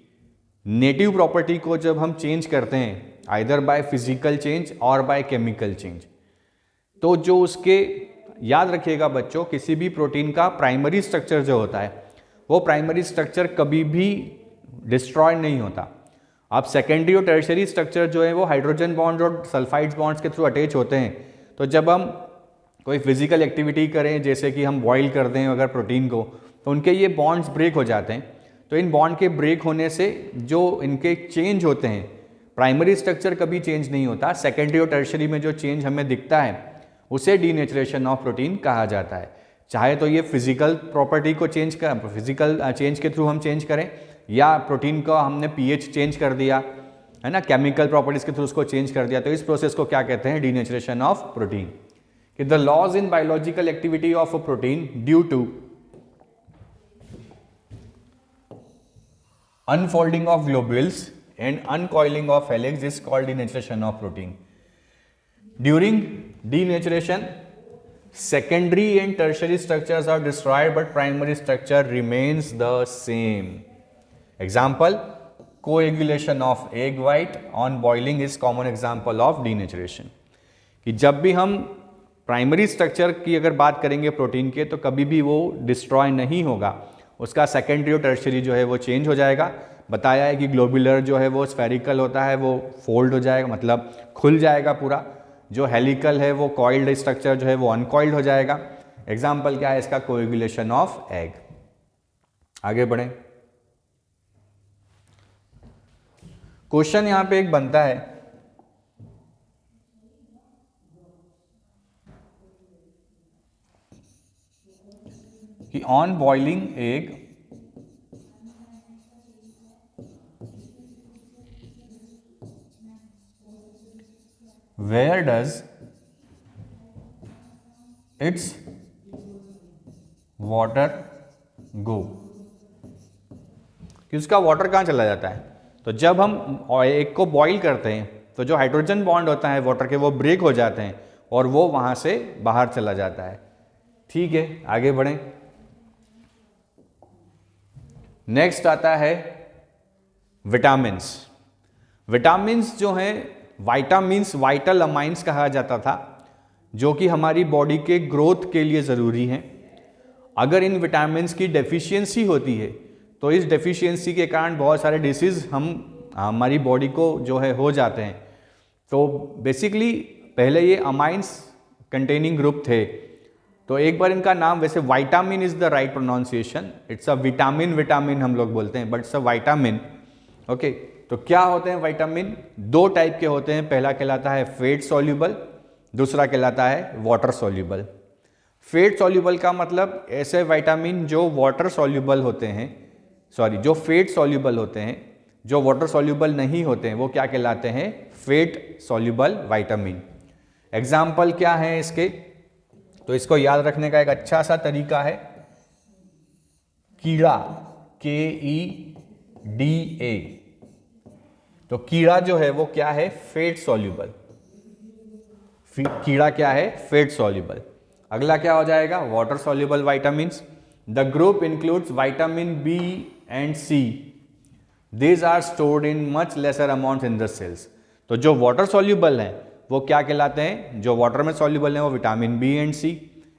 नेटिव प्रॉपर्टी को जब हम चेंज करते हैं, आइदर बाय फिजिकल चेंज और बाय केमिकल चेंज, तो जो उसके, याद रखिएगा बच्चों, किसी भी प्रोटीन का प्राइमरी स्ट्रक्चर जो होता है वो प्राइमरी स्ट्रक्चर कभी भी डिस्ट्रॉय नहीं होता, अब सेकेंडरी और टर्शियरी स्ट्रक्चर जो है वो हाइड्रोजन बॉन्ड और सल्फाइड्स बॉन्ड्स के थ्रू अटैच होते हैं। तो जब हम कोई फिजिकल एक्टिविटी करें, जैसे कि हम बॉईल कर दें अगर प्रोटीन को, तो उनके ये बॉन्ड्स ब्रेक हो जाते हैं। तो इन बॉन्ड के ब्रेक होने से जो इनके चेंज होते हैं, प्राइमरी स्ट्रक्चर कभी चेंज नहीं होता, सेकेंडरी और टर्शियरी में जो चेंज हमें दिखता है उसे डीनेचुरेशन ऑफ प्रोटीन कहा जाता है। चाहे तो ये फिजिकल प्रॉपर्टी को फिजिकल चेंज के थ्रू हम चेंज करें, या प्रोटीन का हमने पीएच चेंज कर दिया है ना, केमिकल प्रॉपर्टीज के थ्रू उसको चेंज कर दिया, तो इस प्रोसेस को क्या कहते हैं? Denaturation of protein. कि the loss in biological activity of a protein due to unfolding of globules and uncoiling of helix is called denaturation of protein. During denaturation, secondary and tertiary structures are destroyed but primary structure remains the same. Example, coagulation of egg white on boiling is common example of denaturation. कि जब भी हम primary structure की अगर बात करेंगे protein के, तो कभी भी वो डिस्ट्रॉय नहीं होगा, उसका सेकेंडरी और टर्शियरी जो है वो चेंज हो जाएगा। बताया है कि ग्लोबुलर जो है वो स्फेरिकल होता है, वो फोल्ड हो जाएगा, मतलब खुल जाएगा पूरा। जो हेलिकल है वो कॉइल्ड स्ट्रक्चर जो है वो अनकॉइल्ड हो जाएगा। एग्जाम्पल क्या है इसका? Coagulation of egg. आगे बढ़ें। क्वेश्चन यहां पे एक बनता है कि on boiling egg where does its water go, कि उसका वाटर कहाँ चला जाता है? तो जब हम एग को बॉईल करते हैं तो जो हाइड्रोजन बॉन्ड होता है वाटर के, वो ब्रेक हो जाते हैं और वो वहां से बाहर चला जाता है। ठीक है, आगे बढ़ें। नेक्स्ट आता है विटामिन्स। विटामिन्स जो हैं, वाइटामिन्स वाइटल अमाइंस कहा जाता था, जो कि हमारी बॉडी के ग्रोथ के लिए ज़रूरी हैं। अगर इन विटामिन्स की डेफिशिएंसी होती है तो इस डेफिशिएंसी के कारण बहुत सारे डिसीज़ हमारी बॉडी को जो है हो जाते हैं। तो बेसिकली पहले ये अमाइंस कंटेनिंग ग्रुप थे, तो एक बार इनका नाम, वैसे vitamin is the right pronunciation, it's a vitamin, vitamin हम लोग बोलते हैं but it's a vitamin. Okay, तो क्या होते हैं विटामिन? दो टाइप के होते हैं। पहला कहलाता है फेट सॉल्यूबल, दूसरा कहलाता है वाटर सॉल्यूबल। फेट सॉल्यूबल का मतलब ऐसे विटामिन जो वाटर सॉल्यूबल होते हैं, सॉरी जो फेट सॉल्यूबल होते हैं, जो वाटर सॉल्यूबल नहीं होते हैं, वो क्या कहलाते हैं? Fate soluble vitamin. एग्जाम्पल क्या है इसके? तो इसको याद रखने का एक अच्छा सा तरीका है कीड़ा, KEDA। तो कीड़ा जो है वो क्या है? Fat soluble. कीड़ा क्या है? Fat soluble. अगला क्या हो जाएगा? Water soluble vitamins. The group includes vitamin B and C, these are stored in much lesser amount in the cells. तो जो वाटर सॉल्यूबल हैं वो क्या कहलाते हैं? जो वाटर में सॉल्यूबल हैं वो vitamin B and C,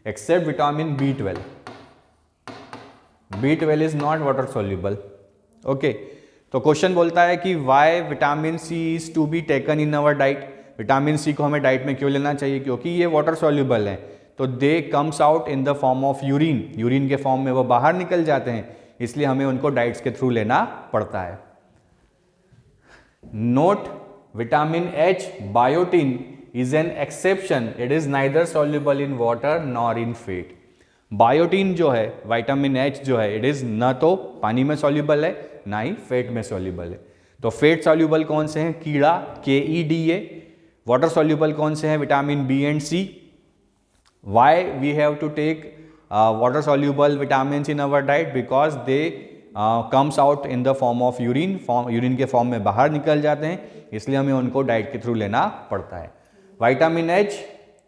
except vitamin B12। B12 is not water soluble. Okay, तो क्वेश्चन बोलता है कि why vitamin C is to be taken in our diet. Vitamin C को हमें डाइट में क्यों लेना चाहिए? क्योंकि ये वाटर सॉल्यूबल है, तो दे comes out in the form of urine, urine के फॉर्म में वो बाहर निकल जाते हैं, इसलिए हमें उनको डाइट्स के थ्रू लेना पड़ता है। Note, vitamin H, biotin, is an exception. It is neither soluble in water nor in fat. Biotin जो है, विटामिन H जो है, इट इज न तो पानी में सॉल्यूबल है ना ही फेट में सॉल्यूबल है। तो फेट सॉल्यूबल कौन से हैं? कीड़ा, KEDA। वाटर सॉल्यूबल कौन से हैं? Vitamin B and C। Why we have to take water soluble vitamin in our diet? Because they comes out in the form of urine, urine के फॉर्म में बाहर निकल जाते हैं, इसलिए हमें उनको डाइट के थ्रू लेना पड़ता है। विटामिन H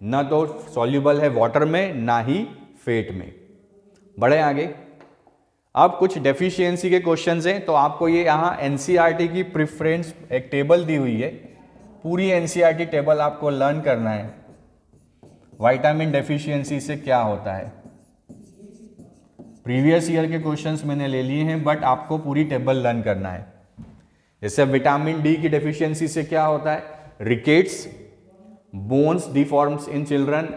न तो सॉल्यूबल है वाटर में ना ही फेट में। बढ़े आगे। अब कुछ डेफिशिएंसी के क्वेश्चंस हैं, तो आपको ये यहाँ NCERT की प्रेफरेंस एक टेबल दी हुई है, पूरी NCERT टेबल आपको लर्न करना है। विटामिन डेफिशिएंसी से क्या होता है? प्रीवियस ईयर के क्वेश्चंस मैंने ले लिए हैं, बट आपको पूरी टेबल लर्न करना है। जैसे विटामिन डी की डेफिशिएंसी से क्या होता है, rickets, bones deforms in children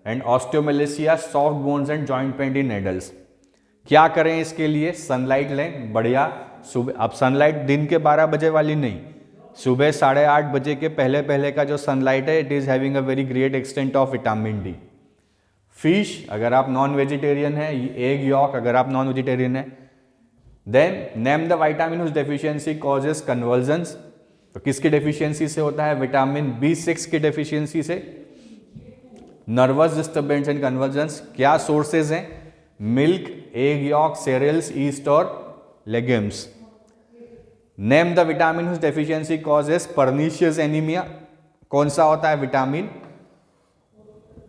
and osteomalacia, soft bones and joint pain in adults. क्या करें इसके लिए, सनलाइट लें बढ़िया सुबह। अब सनलाइट दिन के 12 बजे वाली नहीं, सुबह 8:30 बजे के पहले पहले का जो सनलाइट है, it is having a very great extent of vitamin D. Fish अगर आप नॉन वेजिटेरियन है, एग यॉक अगर आप नॉन वेजिटेरियन है। Then name the vitamin whose deficiency causes convulsions, तो किसकी डेफिशिएंसी से होता है, विटामिन B6 की डेफिशिएंसी से। नर्वस डिस्टर्बेंस एंड कन्वर्जन्स, क्या सोर्सेज हैं, milk, egg yolk, cereals, yeast और legumes. Name the vitamin whose deficiency causes pernicious anaemia, कौन सा होता है, विटामिन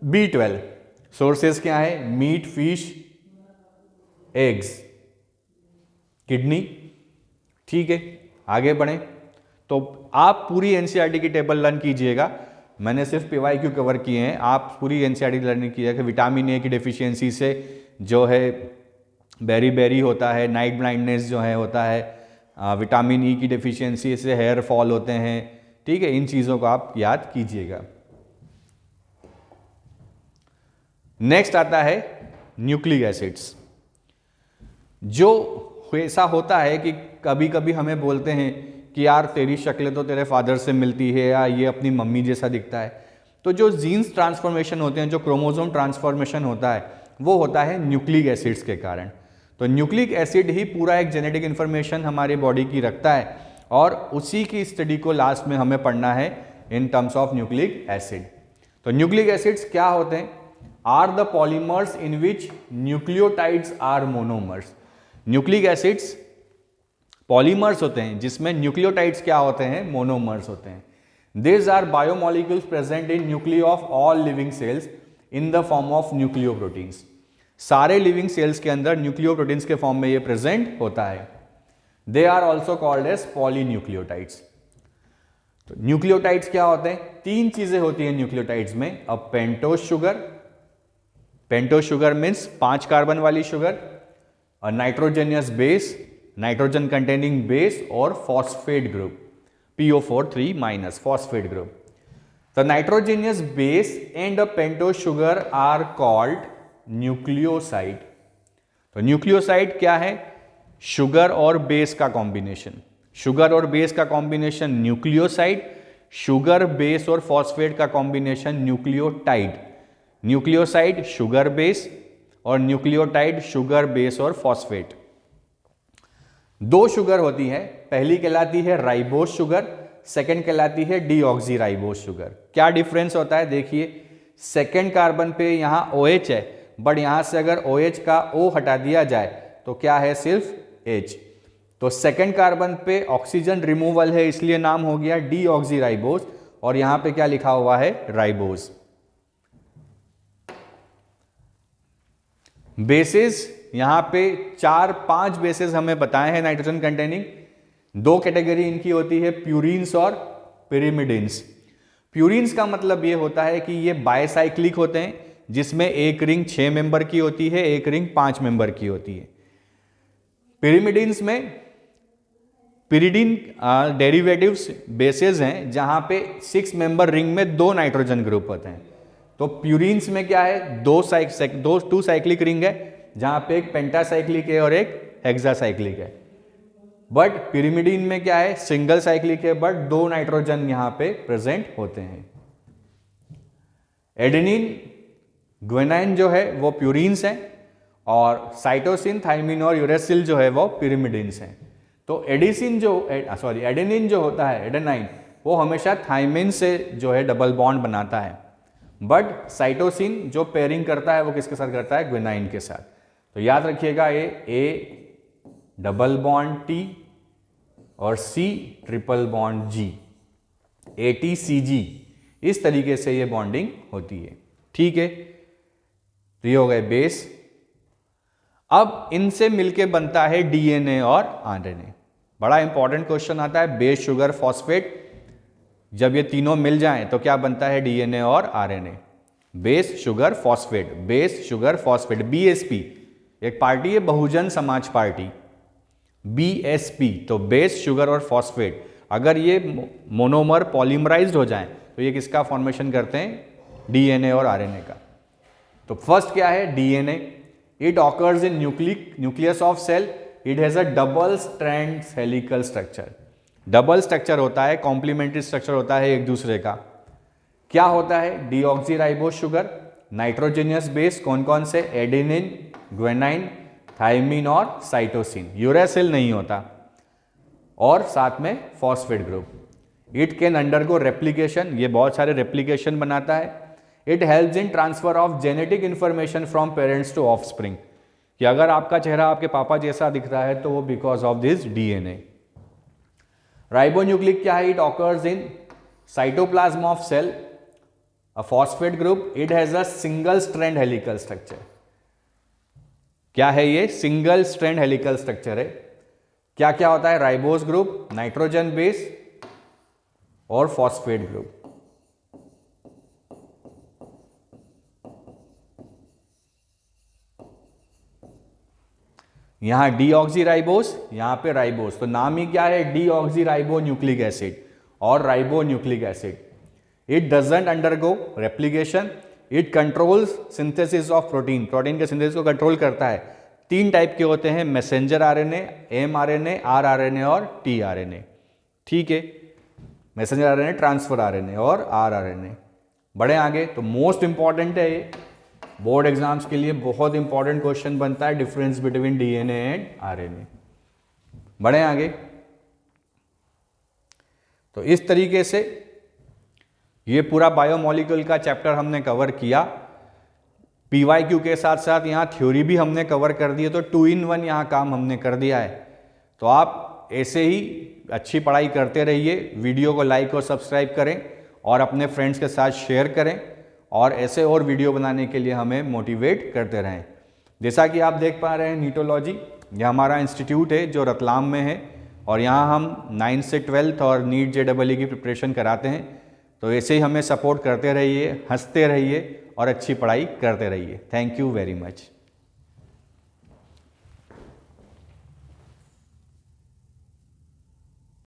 B12। सोर्सेज क्या है, मीट, फिश, एग्स, किडनी। ठीक है, आगे बढ़ें। तो आप पूरी एनसीईआरटी की टेबल लर्न कीजिएगा, मैंने सिर्फ पीवाईक्यू कवर किए हैं, आप पूरी एनसीईआरटी लर्न कीजिएगा कि विटामिन ए की डेफिशिएंसी से जो है बेरी होता है, नाइट ब्लाइंडनेस जो है होता है, विटामिन ई की डेफिशिएंसी से हेयर फॉल होते हैं। ठीक है, इन चीज़ों को आप याद कीजिएगा। नेक्स्ट आता है न्यूक्लिक एसिड्स। जो ऐसा होता है कि कभी कभी हमें बोलते हैं कि यार तेरी शक्ल तो तेरे फादर से मिलती है, या ये अपनी मम्मी जैसा दिखता है। तो जो जीन्स ट्रांसफॉर्मेशन होते हैं, जो क्रोमोसोम ट्रांसफॉर्मेशन होता है, वो होता है न्यूक्लिक एसिड्स के कारण। तो न्यूक्लिक एसिड ही पूरा एक जेनेटिक इन्फॉर्मेशन हमारी बॉडी की रखता है, और उसी की स्टडी को लास्ट में हमें पढ़ना है in terms of nucleic acid. तो न्यूक्लिक एसिड्स क्या होते हैं, are the polymers in which nucleotides are monomers. Nucleic acids polymers होते हैं जिसमें न्यूक्लियोटाइड्स क्या होते हैं, मोनोमर्स होते हैं। These are biomolecules present in nuclei of all living cells in the form of nucleoproteins. सारे लिविंग सेल्स के अंदर न्यूक्लियोप्रोटीन्स के फॉर्म में ये प्रेजेंट होता है। They are also called as polynucleotides. तो न्यूक्लियोटाइड्स क्या होते हैं, तीन चीजें होती हैं न्यूक्लियोटाइड्स में। अब pentose sugar, pentose sugar means 5 carbon वाली शुगर, और नाइट्रोजेनियस बेस, नाइट्रोजन कंटेनिंग बेस, और phosphate group PO4 3- phosphate group. The nitrogenous base and a pentose sugar are called nucleoside. तो न्यूक्लियोसाइड क्या है, शुगर और बेस का कॉम्बिनेशन। शुगर और base का कॉम्बिनेशन न्यूक्लियोसाइड, शुगर बेस और फॉस्फेट का combination nucleotide. Nucleoside sugar base और न्यूक्लियोटाइड शुगर बेस और फॉस्फेट। दो शुगर होती है, पहली कहलाती है राइबोज शुगर, सेकेंड कहलाती है डीऑक्सीराइबोज शुगर। क्या डिफरेंस होता है, देखिए सेकेंड कार्बन पे यहाँ OH है, बट यहाँ से अगर OH का O हटा दिया जाए तो क्या है, सिर्फ H। तो सेकेंड कार्बन पे ऑक्सीजन रिमूवल है, इसलिए नाम हो गया डीऑक्सीराइबोज, और यहाँ पे क्या लिखा हुआ है, राइबोज। बेसिस यहाँ पे 4-5 बेसिस हमें बताए हैं नाइट्रोजन कंटेनिंग। दो कैटेगरी इनकी होती है, प्यूरिन्स और पिरिमिडिन्स। प्यूरिन्स का मतलब ये होता है कि ये बायसाइक्लिक होते हैं, जिसमें एक रिंग 6 मेंबर की होती है, एक रिंग 5 मेंबर की होती है। पिरिमिडिन्स में पिरिडिन डेरिवेटिव्स बेसेस हैं, जहां पे 6 मेंबर रिंग में 2 नाइट्रोजन ग्रुप होते हैं। तो प्यूरिन्स में क्या है, 2 साइक्लिक रिंग है, जहां पे एक पेंटासाइक्लिक है और एक हेक्सासाइक्लिक है। बट पिरिमिडिन में क्या है, सिंगल साइक्लिक है, बट 2 नाइट्रोजन यहां पे प्रेजेंट होते हैं। एडेनिन, ग्वेनाइन जो है वो प्यूरिन्स हैं, और साइटोसिन, थाइमिन और यूरेसिल जो है वो पिरिमिडिन्स हैं। तो एडेनिन जो होता है, एडेनाइन, वो हमेशा थाइमिन से जो है डबल बॉन्ड बनाता है, बट साइटोसिन जो पेयरिंग करता है वो किसके साथ करता है, ग्वेनाइन के साथ। तो याद रखिएगा, ये A डबल बॉन्ड T और C triple bond G, ATCG, इस तरीके से ये बॉन्डिंग होती है। ठीक है, तो ये हो गए बेस। अब इनसे मिलके बनता है DNA और RNA। बड़ा इंपॉर्टेंट क्वेश्चन आता है, बेस, शुगर, फॉस्फेट, जब ये तीनों मिल जाएं तो क्या बनता है, DNA और RNA। Base, sugar, phosphate, base, sugar, phosphate. BSP एक पार्टी है, बहुजन समाज पार्टी, BSP, तो बेस, शुगर और फॉस्फेट, अगर ये मोनोमर पॉलीमराइज्ड हो जाएं तो ये किसका फॉर्मेशन करते हैं? DNA और RNA का। तो फर्स्ट क्या है? DNA। It occurs in nucleus of cell, it has a double strand helical structure. Double structure होता है, कॉम्प्लीमेंट्री स्ट्रक्चर होता है एक दूसरे का। क्या होता है? डीऑक्सीराइबोस शुगर, नाइट्रोजनियस बेस, कौन कौन से? एडेनिन, ग्वेनाइन, थायमिन और साइटोसिन। यूरेसिल नहीं होता, और साथ में phosphate group. It can undergo replication, ये बहुत सारे रेप्लिकेशन बनाता है। It helps in transfer of genetic information from parents to offspring, कि अगर आपका चेहरा आपके पापा जैसा दिख रहा है तो वो because of this DNA। Ribonucleic क्या है? It occurs in cytoplasm of cell, a phosphate group, it has a single strand helical structure. क्या है ये? सिंगल स्ट्रैंड हेलिकल स्ट्रक्चर है। क्या क्या होता है? राइबोस ग्रुप, नाइट्रोजन बेस और फॉस्फेट ग्रुप। यहां डीऑक्सीराइबोस, यहां पे राइबोस, तो नाम ही क्या है? डीऑक्सीराइबोन्यूक्लिक एसिड और ribonucleic acid. It doesn't undergo replication, it controls synthesis of protein, protein के सिंथेसिस को कंट्रोल करता है। 3 टाइप के होते हैं, मैसेंजर RNA, mRNA, rRNA और tRNA। ठीक है, मैसेंजर RNA, ट्रांसफर RNA और rRNA। बढ़े आगे, तो मोस्ट इंपॉर्टेंट है ये, बोर्ड एग्जाम्स के लिए बहुत इंपॉर्टेंट क्वेश्चन बनता है, difference between DNA and RNA। बढ़े आगे, तो इस तरीके से ये पूरा बायोमोलिक्यूल का चैप्टर हमने कवर किया। PYQ के साथ साथ यहाँ थ्योरी भी हमने कवर कर दी है, तो 2 in 1 यहाँ काम हमने कर दिया है। तो आप ऐसे ही अच्छी पढ़ाई करते रहिए, वीडियो को लाइक और सब्सक्राइब करें और अपने फ्रेंड्स के साथ शेयर करें, और ऐसे और वीडियो बनाने के लिए हमें मोटिवेट करते रहें। जैसा कि आप देख पा रहे हैं, नीटोलॉजी, यह हमारा इंस्टीट्यूट है जो रतलाम में है, और यहाँ हम 9th से 12th और नीट JEE की प्रिपरेशन कराते हैं। तो ऐसे ही हमें सपोर्ट करते रहिए, हंसते रहिए और अच्छी पढ़ाई करते रहिए। Thank you very much.